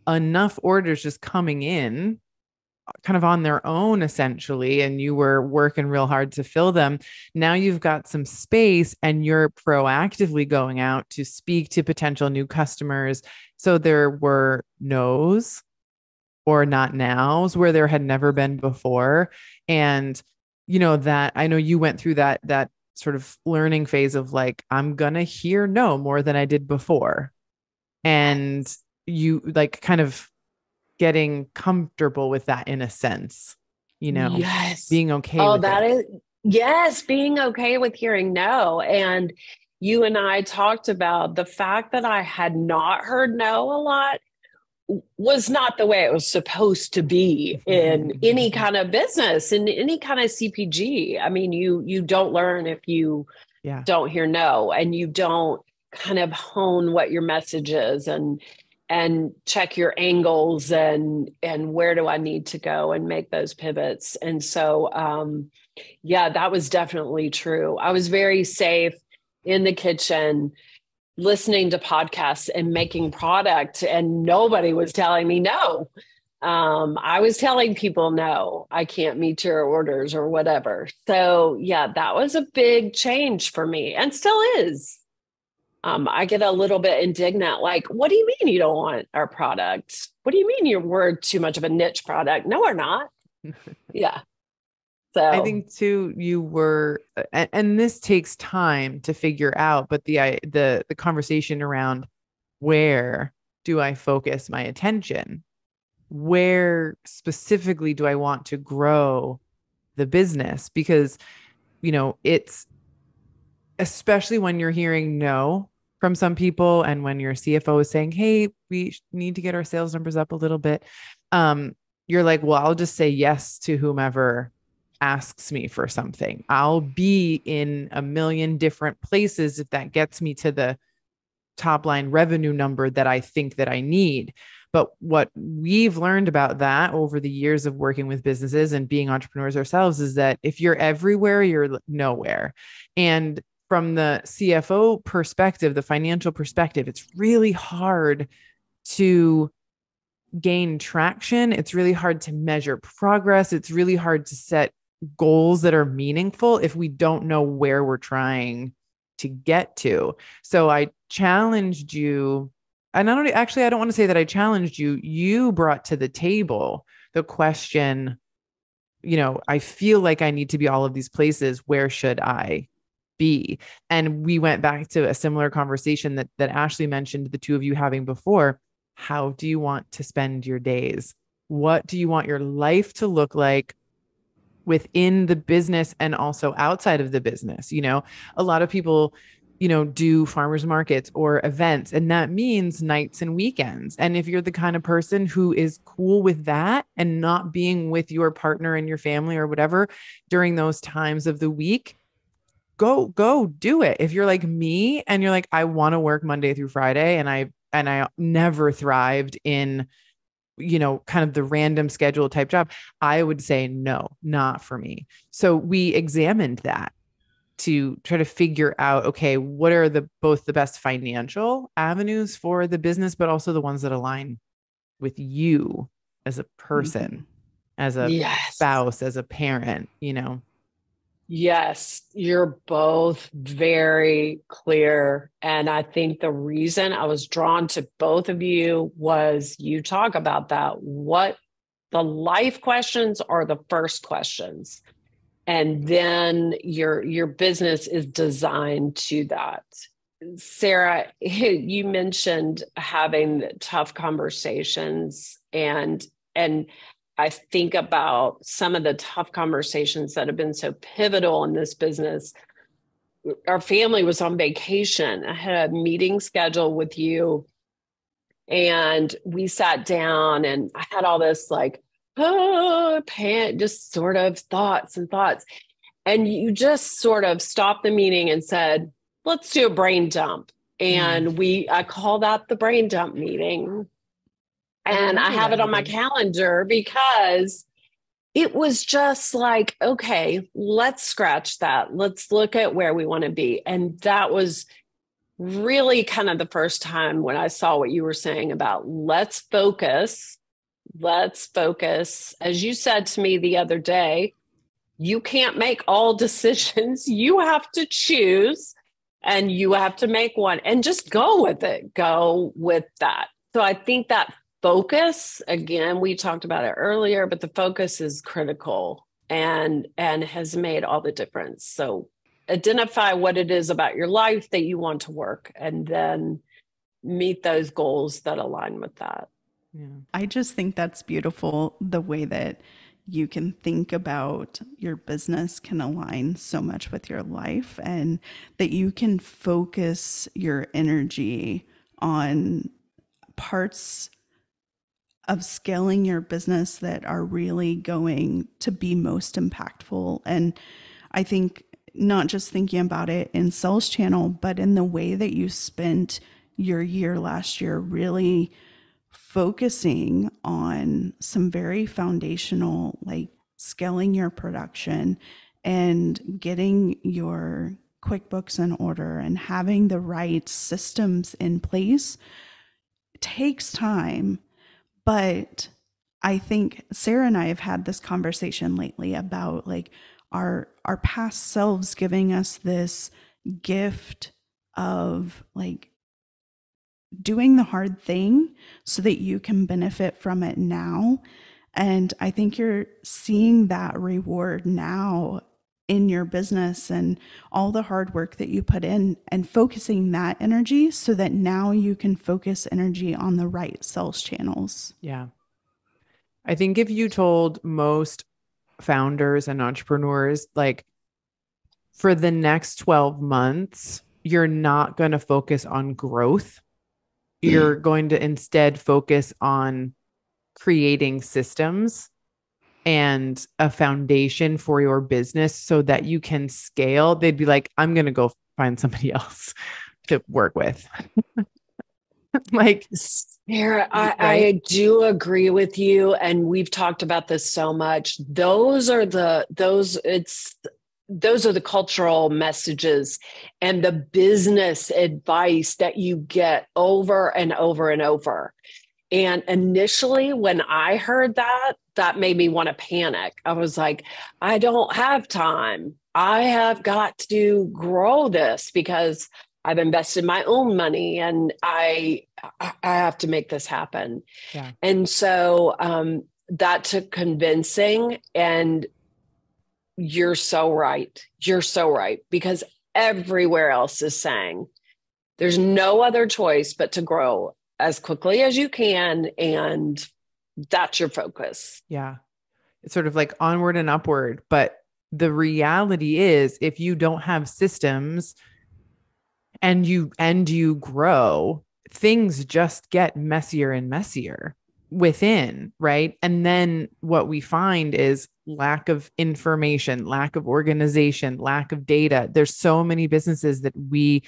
enough orders just coming in kind of on their own, essentially, and you were working real hard to fill them. Now you've got some space and you're proactively going out to speak to potential new customers. So there were no's or not nows where there had never been before. And that I know you went through that sort of learning phase of like, I'm going to hear no more than I did before. And you like kind of getting comfortable with that in a sense, Yes. being okay with it. Yes, being okay with hearing no. And you and I talked about the fact that I had not heard no a lot was not the way it was supposed to be in any kind of business, in any kind of CPG. I mean, you don't learn if you don't hear no, and you don't kind of hone what your message is and check your angles and where do I need to go and make those pivots. And so, that was definitely true. I was very safe in the kitchen, listening to podcasts and making product, and nobody was telling me no. I was telling people, no, I can't meet your orders or whatever. So that was a big change for me and still is. I get a little bit indignant, like, what do you mean you don't want our product? What do you mean we're too much of a niche product? No, we're not. Yeah. So I think too, you were, and this takes time to figure out, but the conversation around where do I focus my attention? Where specifically do I want to grow the business? Because, it's especially when you're hearing no from some people and when your CFO is saying, hey, we need to get our sales numbers up a little bit. You're like, well, I'll just say yes to whomever asks me for something. I'll be in a million different places if that gets me to the top line revenue number that I think that I need. But what we've learned about that over the years of working with businesses and being entrepreneurs ourselves is that if you're everywhere, you're nowhere. And from the CFO perspective, the financial perspective, it's really hard to gain traction. It's really hard to measure progress. It's really hard to set goals that are meaningful if we don't know where we're trying to get to. So I challenged you, and I don't want to say that I challenged you. You brought to the table the question, I feel like I need to be all of these places. Where should I be? And we went back to a similar conversation that Ashley mentioned, the two of you having before. How do you want to spend your days? What do you want your life to look like within the business and also outside of the business? A lot of people, do farmers markets or events, and that means nights and weekends. And if you're the kind of person who is cool with that and not being with your partner and your family or whatever during those times of the week, go do it. If you're like me and you're like, I want to work Monday through Friday, and I never thrived in, kind of the random schedule type job, I would say, no, not for me. So we examined that to try to figure out, okay, what are both the best financial avenues for the business, but also the ones that align with you as a person, as a spouse, as a parent, Yes, you're both very clear. And I think the reason I was drawn to both of you was you talk about that. What the life questions are the first questions. And then your business is designed to that. Sarah, you mentioned having tough conversations and I think about some of the tough conversations that have been so pivotal in this business. Our family was on vacation. I had a meeting scheduled with you, and we sat down, and I had all this like, just sort of thoughts and thoughts. And you just sort of stopped the meeting and said, let's do a brain dump. And I call that the brain dump meeting. And I have it on my calendar because it was just like, okay, let's scratch that. Let's look at where we want to be. And that was really kind of the first time when I saw what you were saying about let's focus. As you said to me the other day, you can't make all decisions. You have to choose and you have to make one and just go with it. Go with that. So I think that focus, again, we talked about it earlier, but the focus is critical and has made all the difference. So identify what it is about your life that you want to work and then meet those goals that align with that. Yeah. I just think that's beautiful. The way that you can think about your business can align so much with your life and that you can focus your energy on parts of scaling your business that are really going to be most impactful. And I think not just thinking about it in sales channel, but in the way that you spent your year last year, really focusing on some very foundational, like scaling your production and getting your QuickBooks in order and having the right systems in place takes time. But I think Sarah and I have had this conversation lately about like our past selves giving us this gift of like doing the hard thing so that you can benefit from it now. And I think you're seeing that reward now in your business and all the hard work that you put in and focusing that energy so that now you can focus energy on the right sales channels. Yeah. I think if you told most founders and entrepreneurs, like for the next 12 months, you're not going to focus on growth. You're going to instead focus on creating systems and a foundation for your business so that you can scale, they'd be like, I'm going to go find somebody else to work with. Like, Sarah, I do agree with you. And we've talked about this so much. Those are the cultural messages and the business advice that you get over and over and over. And initially, when I heard that, that made me want to panic. I was like, I don't have time. I have got to grow this because I've invested my own money and I have to make this happen. Yeah. And so that took convincing. And you're so right. You're so right. Because everywhere else is saying there's no other choice but to grow as quickly as you can. And that's your focus. Yeah. It's sort of like onward and upward. But the reality is if you don't have systems and you grow, things just get messier and messier within, right? And then what we find is lack of information, lack of organization, lack of data. There's so many businesses that we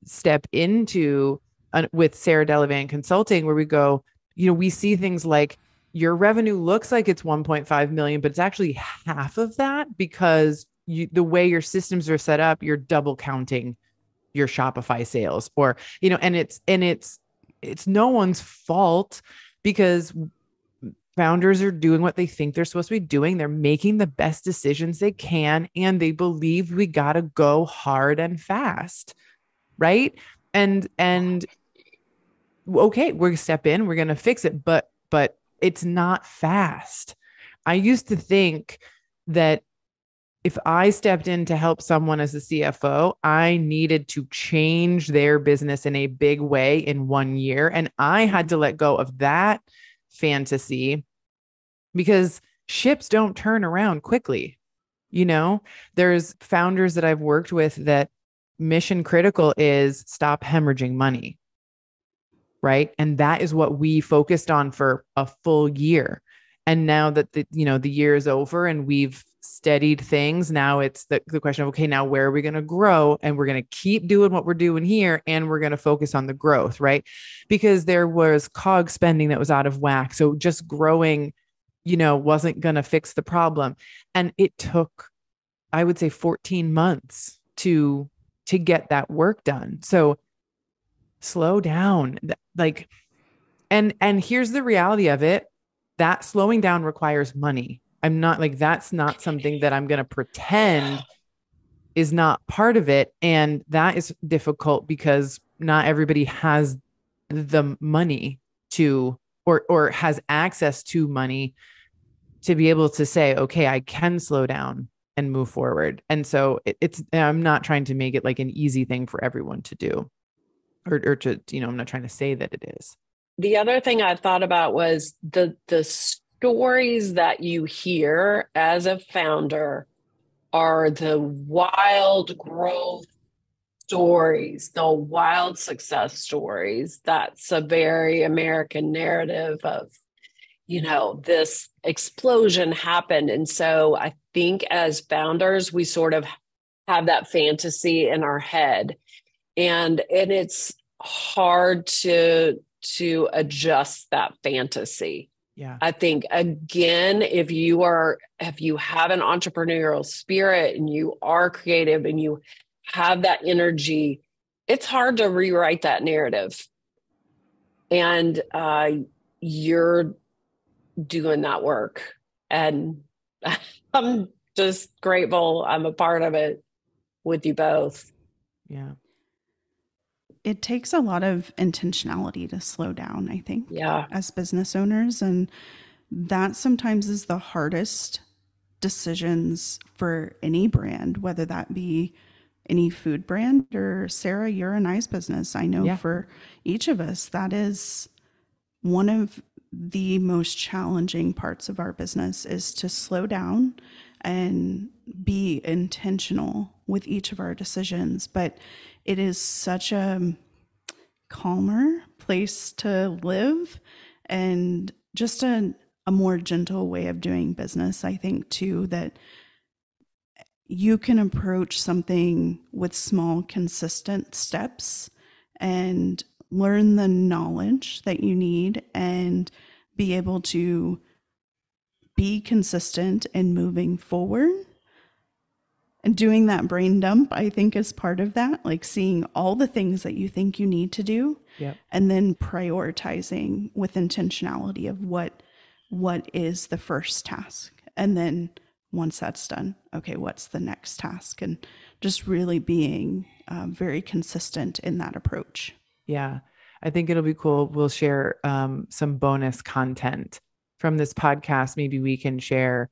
step into with Sarah Delavan Consulting, where we go, we see things like your revenue looks like it's 1.5 million, but it's actually half of that because the way your systems are set up, you're double counting your Shopify sales or, and it's no one's fault because founders are doing what they think they're supposed to be doing. They're making the best decisions they can, and they believe we got to go hard and fast. Right. And okay, we're gonna step in, we're going to fix it, but it's not fast. I used to think that if I stepped in to help someone as a CFO, I needed to change their business in a big way in 1 year. And I had to let go of that fantasy because ships don't turn around quickly. There's founders that I've worked with that mission critical is stop hemorrhaging money. Right. And that is what we focused on for a full year. And now that the year is over and we've steadied things, now it's the question of, okay, now where are we going to grow? And we're going to keep doing what we're doing here. And we're going to focus on the growth, right? Because there was COG spending that was out of whack. So just growing, wasn't going to fix the problem. And it took, I would say, 14 months to get that work done. So slow down. And here's the reality of it. That slowing down requires money. I'm not like, that's not something that I'm going to pretend is not part of it. And that is difficult because not everybody has the money to, or has access to money to be able to say, okay, I can slow down and move forward. And so I'm not trying to make it like an easy thing for everyone to do or to, I'm not trying to say that it is. The other thing I thought about was the stories that you hear as a founder are the wild growth stories, the wild success stories. That's a very American narrative of, this explosion happened. And so I think as founders, we sort of have that fantasy in our head. And it's hard to adjust that fantasy. Yeah. I think, again, if you have an entrepreneurial spirit and you are creative and you have that energy, it's hard to rewrite that narrative. And you're doing that work. And I'm just grateful I'm a part of it with you both. Yeah. It takes a lot of intentionality to slow down, I think, as business owners. And that sometimes is the hardest decisions for any brand, whether that be any food brand or Sarah, you're a nice business. I know for each of us, that is one of the most challenging parts of our business is to slow down and be intentional with each of our decisions. But it is such a calmer place to live and just a more gentle way of doing business. I think too, that you can approach something with small, consistent steps and learn the knowledge that you need and be able to be consistent in moving forward. And doing that brain dump, I think, is part of that, like seeing all the things that you think you need to do, and then prioritizing with intentionality of what is the first task. And then once that's done, okay, what's the next task? And just really being very consistent in that approach. Yeah, I think it'll be cool. We'll share some bonus content from this podcast. Maybe we can share,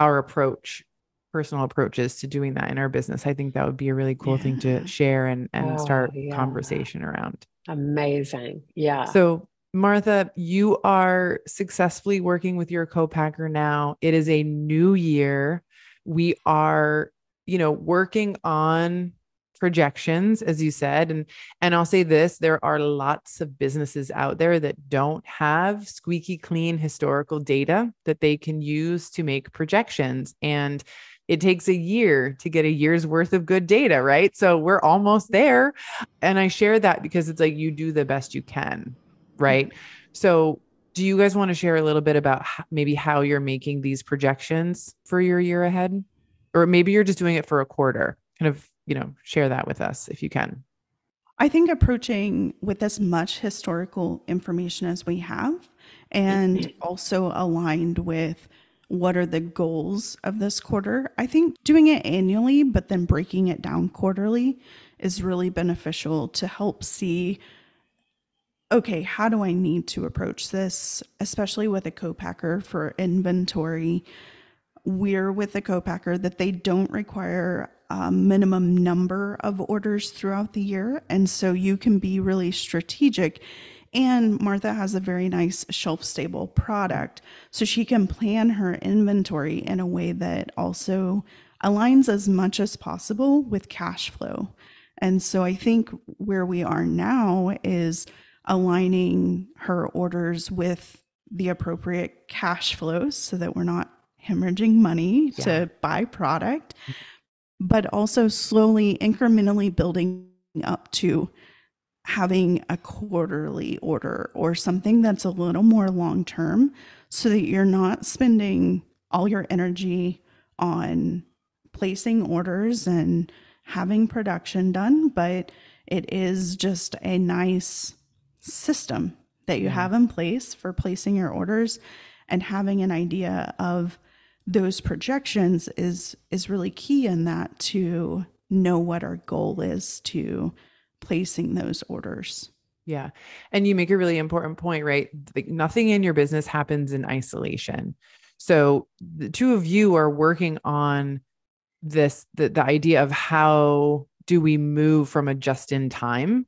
our approach, personal approaches to doing that in our business. I think that would be a really cool thing to share and start conversation around. Amazing. Yeah. So Martha, you are successfully working with your co-packer now. It is a new year. We are, working on projections, as you said. And I'll say this, there are lots of businesses out there that don't have squeaky clean historical data that they can use to make projections. And it takes a year to get a year's worth of good data, right? So we're almost there. And I share that because it's like, you do the best you can, right? So do you guys want to share a little bit about maybe how you're making these projections for your year ahead? Or maybe you're just doing it for a quarter, kind of, share that with us if you can. I think approaching with as much historical information as we have and also aligned with what are the goals of this quarter. I think doing it annually, but then breaking it down quarterly is really beneficial to help see, okay, how do I need to approach this, especially with a co-packer for inventory. We're with a co-packer that they don't require a minimum number of orders throughout the year. And so you can be really strategic. And Martha has a very nice shelf-stable product. So she can plan her inventory in a way that also aligns as much as possible with cash flow. And so I think where we are now is aligning her orders with the appropriate cash flows so that we're not hemorrhaging money to buy product, but also slowly, incrementally building up to having a quarterly order or something that's a little more long term so that you're not spending all your energy on placing orders and having production done, but it is just a nice system that you have in place for placing your orders, and having an idea of those projections is really key in that, to know what our goal is to placing those orders. Yeah. And you make a really important point, right? Like, nothing in your business happens in isolation. So the two of you are working on this, the idea of how do we move from a just-in-time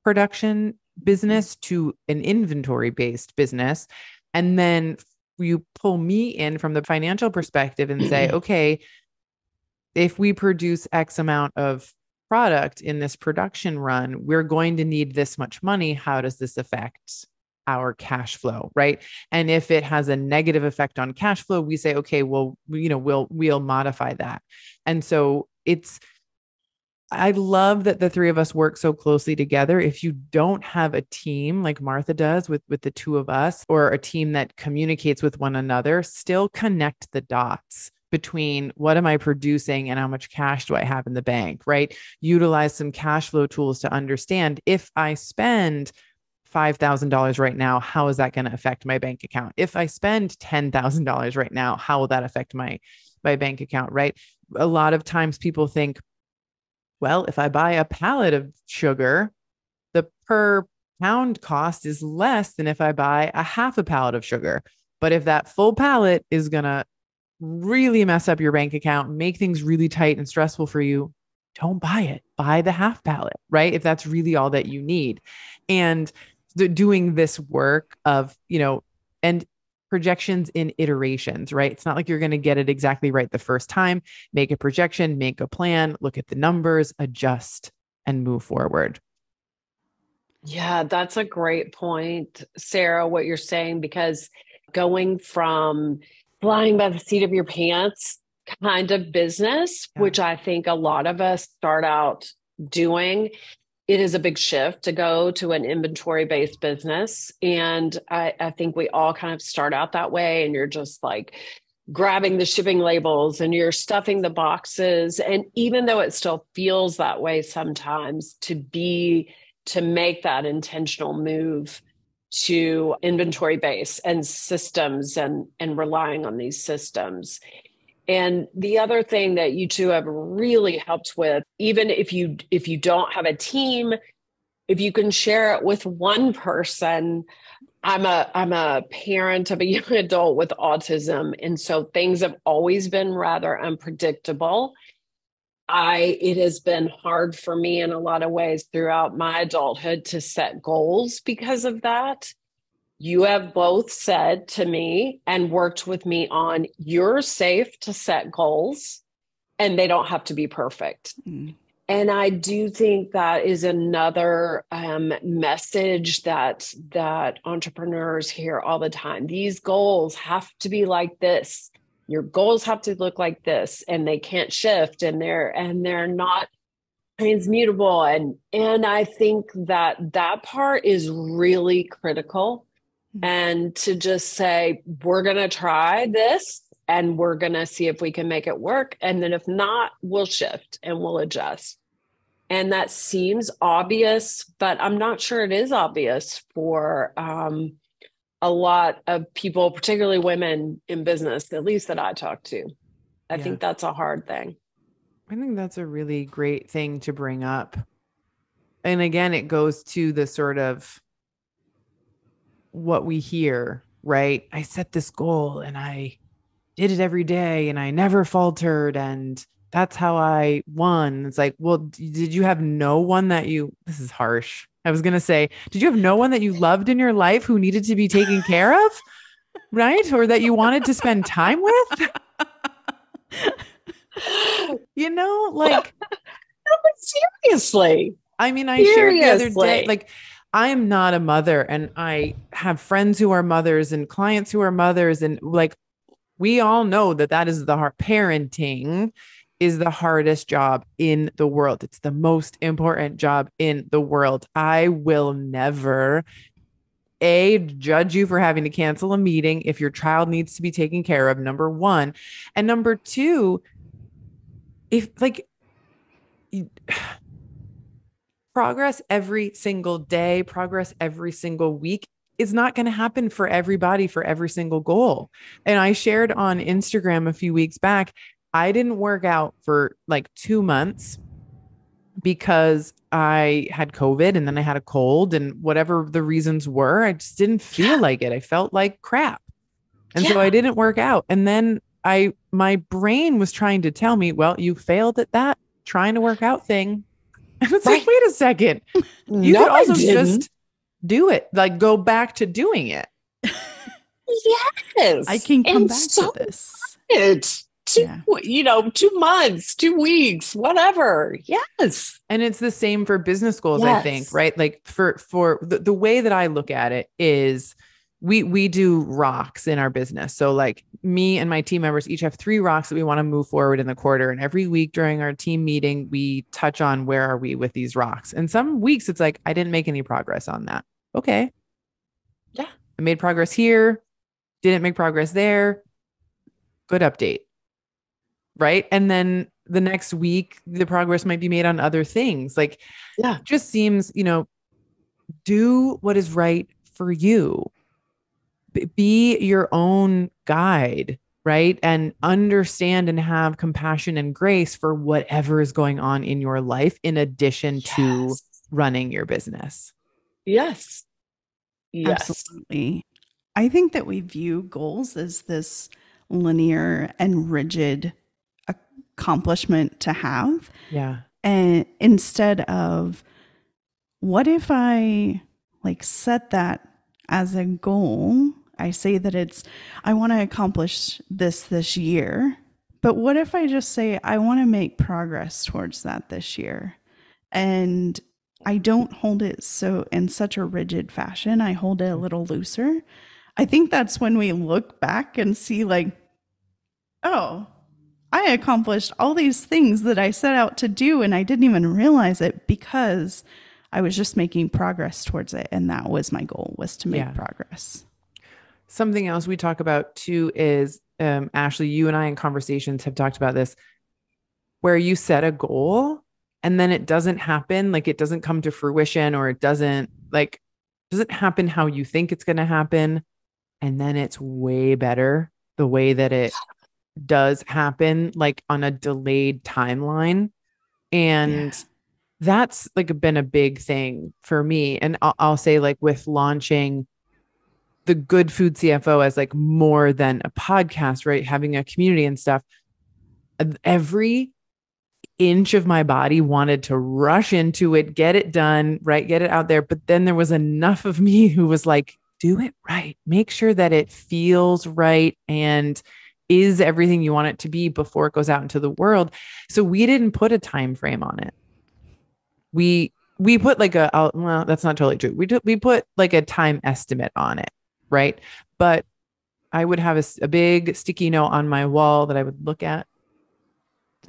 production business to an inventory-based business. And then you pull me in from the financial perspective and say, okay, if we produce X amount of product in this production run, we're going to need this much money. How does this affect our cash flow? Right. And if it has a negative effect on cash flow, we say, okay, well, we'll modify that. And so I love that the three of us work so closely together. If you don't have a team like Martha does with the two of us, or a team that communicates with one another, still connect the dots between what am I producing and how much cash do I have in the bank, right? Utilize some cash flow tools to understand, if I spend $5,000 right now, how is that going to affect my bank account? If I spend $10,000 right now, how will that affect my bank account, right? A lot of times people think, well, if I buy a pallet of sugar, the per pound cost is less than if I buy a half a pallet of sugar. But if that full pallet is going to really mess up your bank account, make things really tight and stressful for you, don't buy it. Buy the half pallet, right? If that's really all that you need. And doing this work of, and projections in iterations, right? It's not like you're going to get it exactly right the first time. Make a projection, make a plan, look at the numbers, adjust, and move forward. Yeah, that's a great point, Sarah, what you're saying, because going from flying by the seat of your pants kind of business, which I think a lot of us start out doing, it is a big shift to go to an inventory-based business. And I think we all kind of start out that way, and you're just like grabbing the shipping labels and you're stuffing the boxes. And even though it still feels that way sometimes, to make that intentional move to inventory base and systems and relying on these systems. And the other thing that you two have really helped with, even if you don't have a team, if you can share it with one person. I'm a parent of a young adult with autism, and so things have always been rather unpredictable. It has been hard for me in a lot of ways throughout my adulthood to set goals because of that. You have both said to me and worked with me on, you're safe to set goals and they don't have to be perfect. Mm. And I do think that is another message that entrepreneurs hear all the time. These goals have to be like this. Your goals have to look like this, and they can't shift, and they're not transmutable. And I think that part is really critical. And to just say, we're going to try this and we're going to see if we can make it work. And then if not, we'll shift and we'll adjust. And that seems obvious, but I'm not sure it is obvious for a lot of people, particularly women in business, at least that I talk to. I think that's a hard thing. I think that's a really great thing to bring up. And again, it goes to the sort of what we hear, right? I set this goal and I did it every day and I never faltered. And that's how I won. It's like, well, did you have no one that this is harsh. I was going to say, did you have no one that you loved in your life who needed to be taken care of? Right? Or that you wanted to spend time with? Like, no, but seriously. I mean, I shared the other day, like, I am not a mother and I have friends who are mothers and clients who are mothers. And like, we all know that is the hard parenting is the hardest job in the world. It's the most important job in the world. I will never judge you for having to cancel a meeting if your child needs to be taken care of, number one. And number two, if like progress every single day, progress every single week is not going to happen for everybody for every single goal. And I shared on Instagram a few weeks back, I didn't work out for like 2 months because I had COVID and then I had a cold and whatever the reasons were, I just didn't feel like it. I felt like crap. And so I didn't work out. And then my brain was trying to tell me, well, you failed at that trying to work out thing. And it's like, wait a second. You could also just do it, like go back to doing it. Yes. I can come back to this. 2 months, 2 weeks, whatever. Yes. And it's the same for business goals, I think, right? Like for the way that I look at it is we do rocks in our business. So like me and my team members each have 3 rocks that we want to move forward in the quarter. And every week during our team meeting, we touch on where are we with these rocks. And some weeks it's like, I didn't make any progress on that. Okay. Yeah. I made progress here. Didn't make progress there. Good update. Right. And then the next week, the progress might be made on other things. Like, it just seems, do what is right for you. Be your own guide, right? And understand and have compassion and grace for whatever is going on in your life, in addition to running your business. Yes. Absolutely. I think that we view goals as this linear and rigid accomplishment to have. Yeah. And instead of, what if I set that as a goal? I say that I want to accomplish this year, but what if I just say, I want to make progress towards that this year? And I don't hold it in such a rigid fashion. I hold it a little looser. I think that's when we look back and see oh, I accomplished all these things that I set out to do and I didn't even realize it because I was just making progress towards it. And that was my goal, was to make progress. Something else we talk about too is, Ashley, you and I in conversations have talked about this, where you set a goal and then it doesn't happen, like it doesn't come to fruition, or it doesn't happen how you think it's going to happen. And then it's way better the way that it does happen, like on a delayed timeline. And that's been a big thing for me. And I'll say with launching the Good Food CFO as more than a podcast, right? Having a community and stuff. Every inch of my body wanted to rush into it, get it done, right? Get it out there. But then there was enough of me who was like, do it right. Make sure that it feels right and is everything you want it to be before it goes out into the world. So we didn't put a time frame on it. We put well, that's not totally true. We put a time estimate on it. Right. But I would have a big sticky note on my wall that I would look at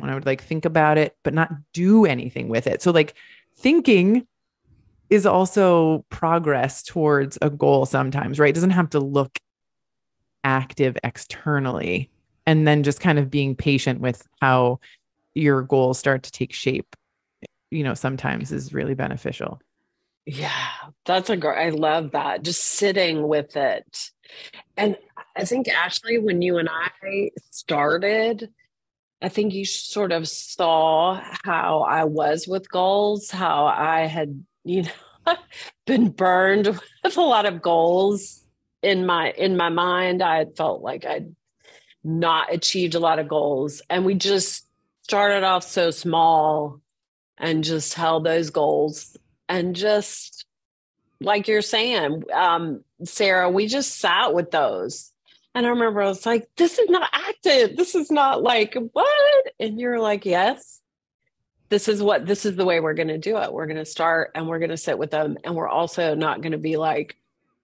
and I would think about it, but not do anything with it. So thinking is also progress towards a goal sometimes, right? It doesn't have to look active externally, and then just kind of being patient with how your goals start to take shape, sometimes is really beneficial. Yeah, that's a great, I love that. Just sitting with it. And I think, Ashley, when you and I started, I think you sort of saw how I was with goals, how I had, been burned with a lot of goals in my mind. I had felt like I'd not achieved a lot of goals. And we just started off so small and just held those goals and just like you're saying, Sarah, we just sat with those. And I remember I was like, this is not active. This is not like what? And you're like, yes, this is the way we're going to do it. We're going to start and we're going to sit with them. And we're also not going to be like,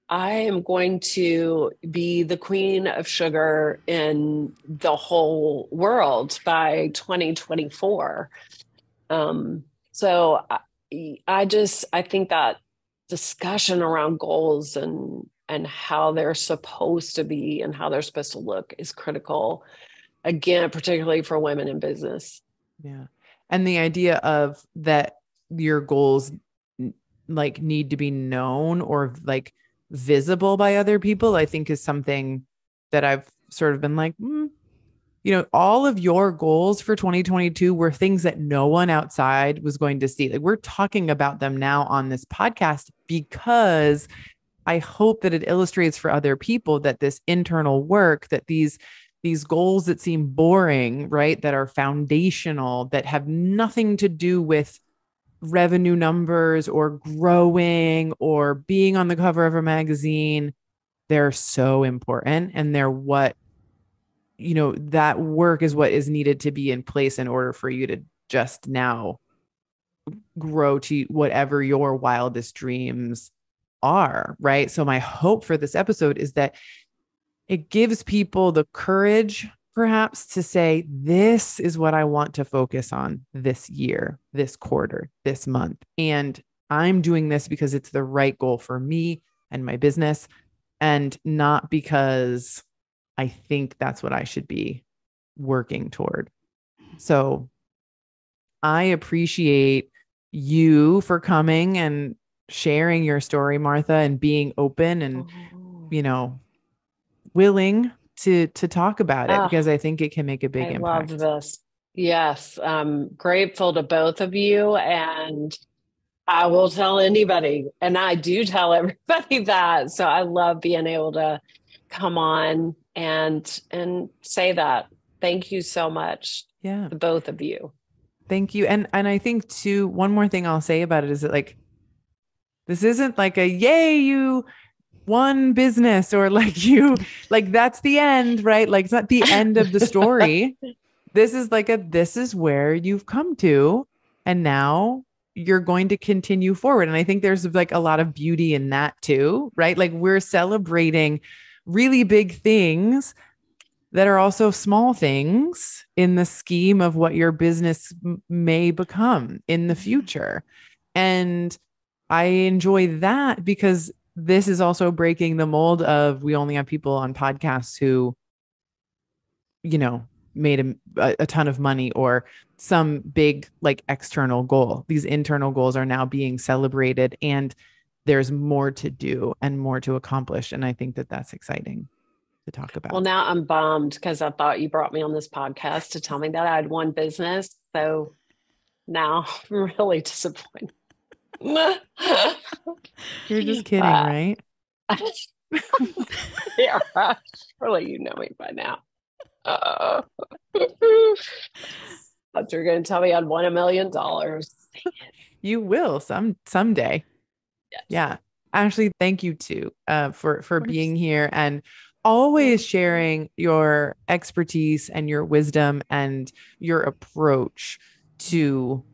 I am going to be the queen of sugar in the whole world by 2024. So I think that discussion around goals and how they're supposed to be and how they're supposed to look is critical. Again, particularly for women in business. Yeah. And the idea of that your goals like need to be known or like visible by other people, I think is something that I've sort of been like, all of your goals for 2022 were things that no one outside was going to see. Like we're talking about them now on this podcast because I hope that it illustrates for other people that this internal work, that these goals that seem boring, right, that are foundational, that have nothing to do with revenue numbers or growing or being on the cover of a magazine, they're so important. And they're what, that work is what is needed to be in place in order for you to just now grow to whatever your wildest dreams are. Right. So my hope for this episode is that it gives people the courage, perhaps, to say, this is what I want to focus on this year, this quarter, this month. And I'm doing this because it's the right goal for me and my business, and not because I think that's what I should be working toward. So I appreciate you for coming and sharing your story, Martha, and being open and, willing to talk about it, because I think it can make a big impact. I love this. Yes, I'm grateful to both of you, and I will tell anybody, and I do tell everybody that. So I love being able to come on and say that. Thank you so much. Yeah. To both of you. Thank you. And I think too, one more thing I'll say about it is that like, this isn't like a yay, you won business, or like you, like that's the end, right? Like it's not the end of the story. This is like this is where you've come to, and now you're going to continue forward. And I think there's like a lot of beauty in that too, right? Like we're celebrating really big things that are also small things in the scheme of what your business may become in the future. And I enjoy that because this is also breaking the mold of we only have people on podcasts who, made a ton of money or some big like external goal. These internal goals are now being celebrated, and there's more to do and more to accomplish. And I think that that's exciting to talk about. Well, now I'm bummed because I thought you brought me on this podcast to tell me that I had one business. So now I'm really disappointed. You're just kidding, right? Yeah, surely you know me by now. But you're going to tell me I'd won $1 million. You will someday. Yes. Yeah. Ashley, thank you too for being here and always sharing your expertise and your wisdom and your approach to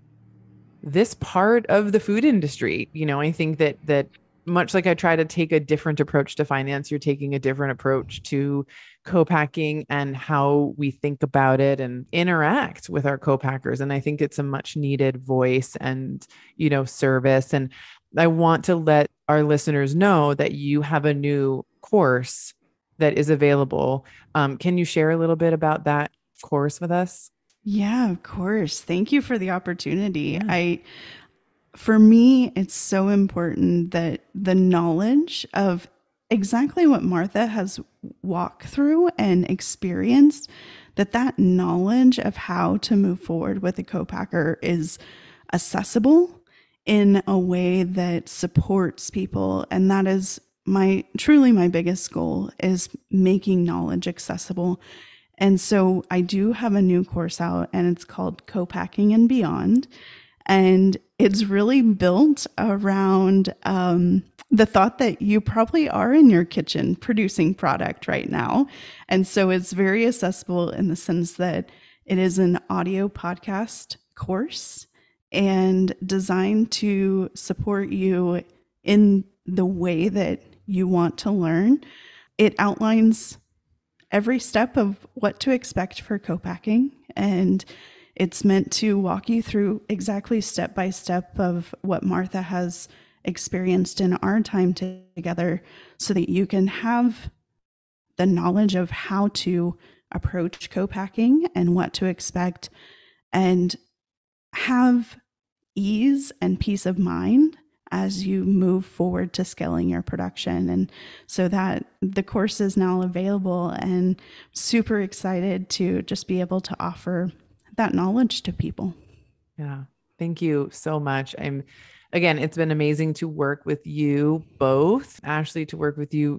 this part of the food industry. I think that much like I try to take a different approach to finance, you're taking a different approach to co-packing and how we think about it and interact with our co-packers. And I think it's a much needed voice and, service. And I want to let our listeners know that you have a new course that is available. Can you share a little bit about that course with us? Yeah, of course. Thank you for the opportunity. Yeah. for me, it's so important that the knowledge of exactly what Martha has walked through and experienced, that knowledge of how to move forward with a co-packer is accessible in a way that supports people. And that is truly my biggest goal, is making knowledge accessible. And so I do have a new course out, and it's called Co-Packing and Beyond. And it's really built around the thought that you probably are in your kitchen producing product right now. And so it's very accessible in the sense that it is an audio podcast course and designed to support you in the way that you want to learn. It outlines every step of what to expect for co-packing, and it's meant to walk you through exactly step by step of what Martha has experienced in our time together, so that you can have the knowledge of how to approach co-packing and what to expect, and have ease and peace of mind as you move forward to scaling your production. And so that the course is now available, and super excited to just be able to offer that knowledge to people. Yeah. Thank you so much. Again, it's been amazing to work with you both, Ashley, to work with you,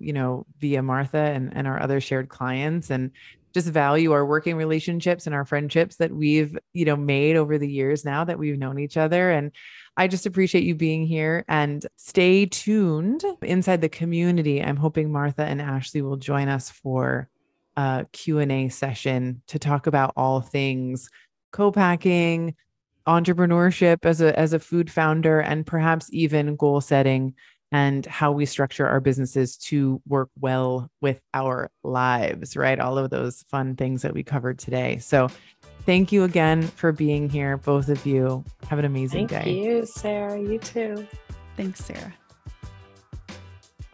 via Martha and our other shared clients, and just value our working relationships and our friendships that we've, made over the years now that we've known each other. And I just appreciate you being here, and stay tuned inside the community. I'm hoping Martha and Ashley will join us for a Q&A session to talk about all things co-packing, entrepreneurship as a food founder, and perhaps even goal setting and how we structure our businesses to work well with our lives, right? All of those fun things that we covered today. So thank you again for being here, both of you. Have an amazing day. Thank you, Sarah. You too. Thanks, Sarah.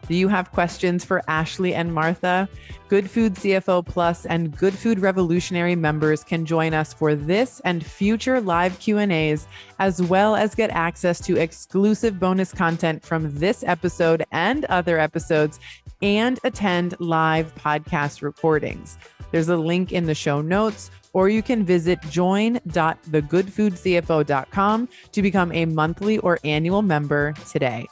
Do you have questions for Ashley and Martha? Good Food CFO Plus and Good Food Revolutionary members can join us for this and future live Q&As, as well as get access to exclusive bonus content from this episode and other episodes, and attend live podcast recordings. There's a link in the show notes, or you can visit join.thegoodfoodcfo.com to become a monthly or annual member today.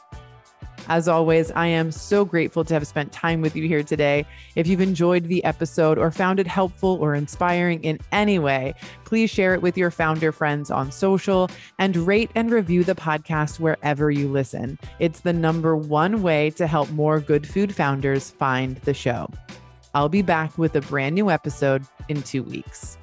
As always, I am so grateful to have spent time with you here today. If you've enjoyed the episode or found it helpful or inspiring in any way, please share it with your founder friends on social, and rate and review the podcast wherever you listen. It's the #1 way to help more good food founders find the show. I'll be back with a brand new episode in 2 weeks.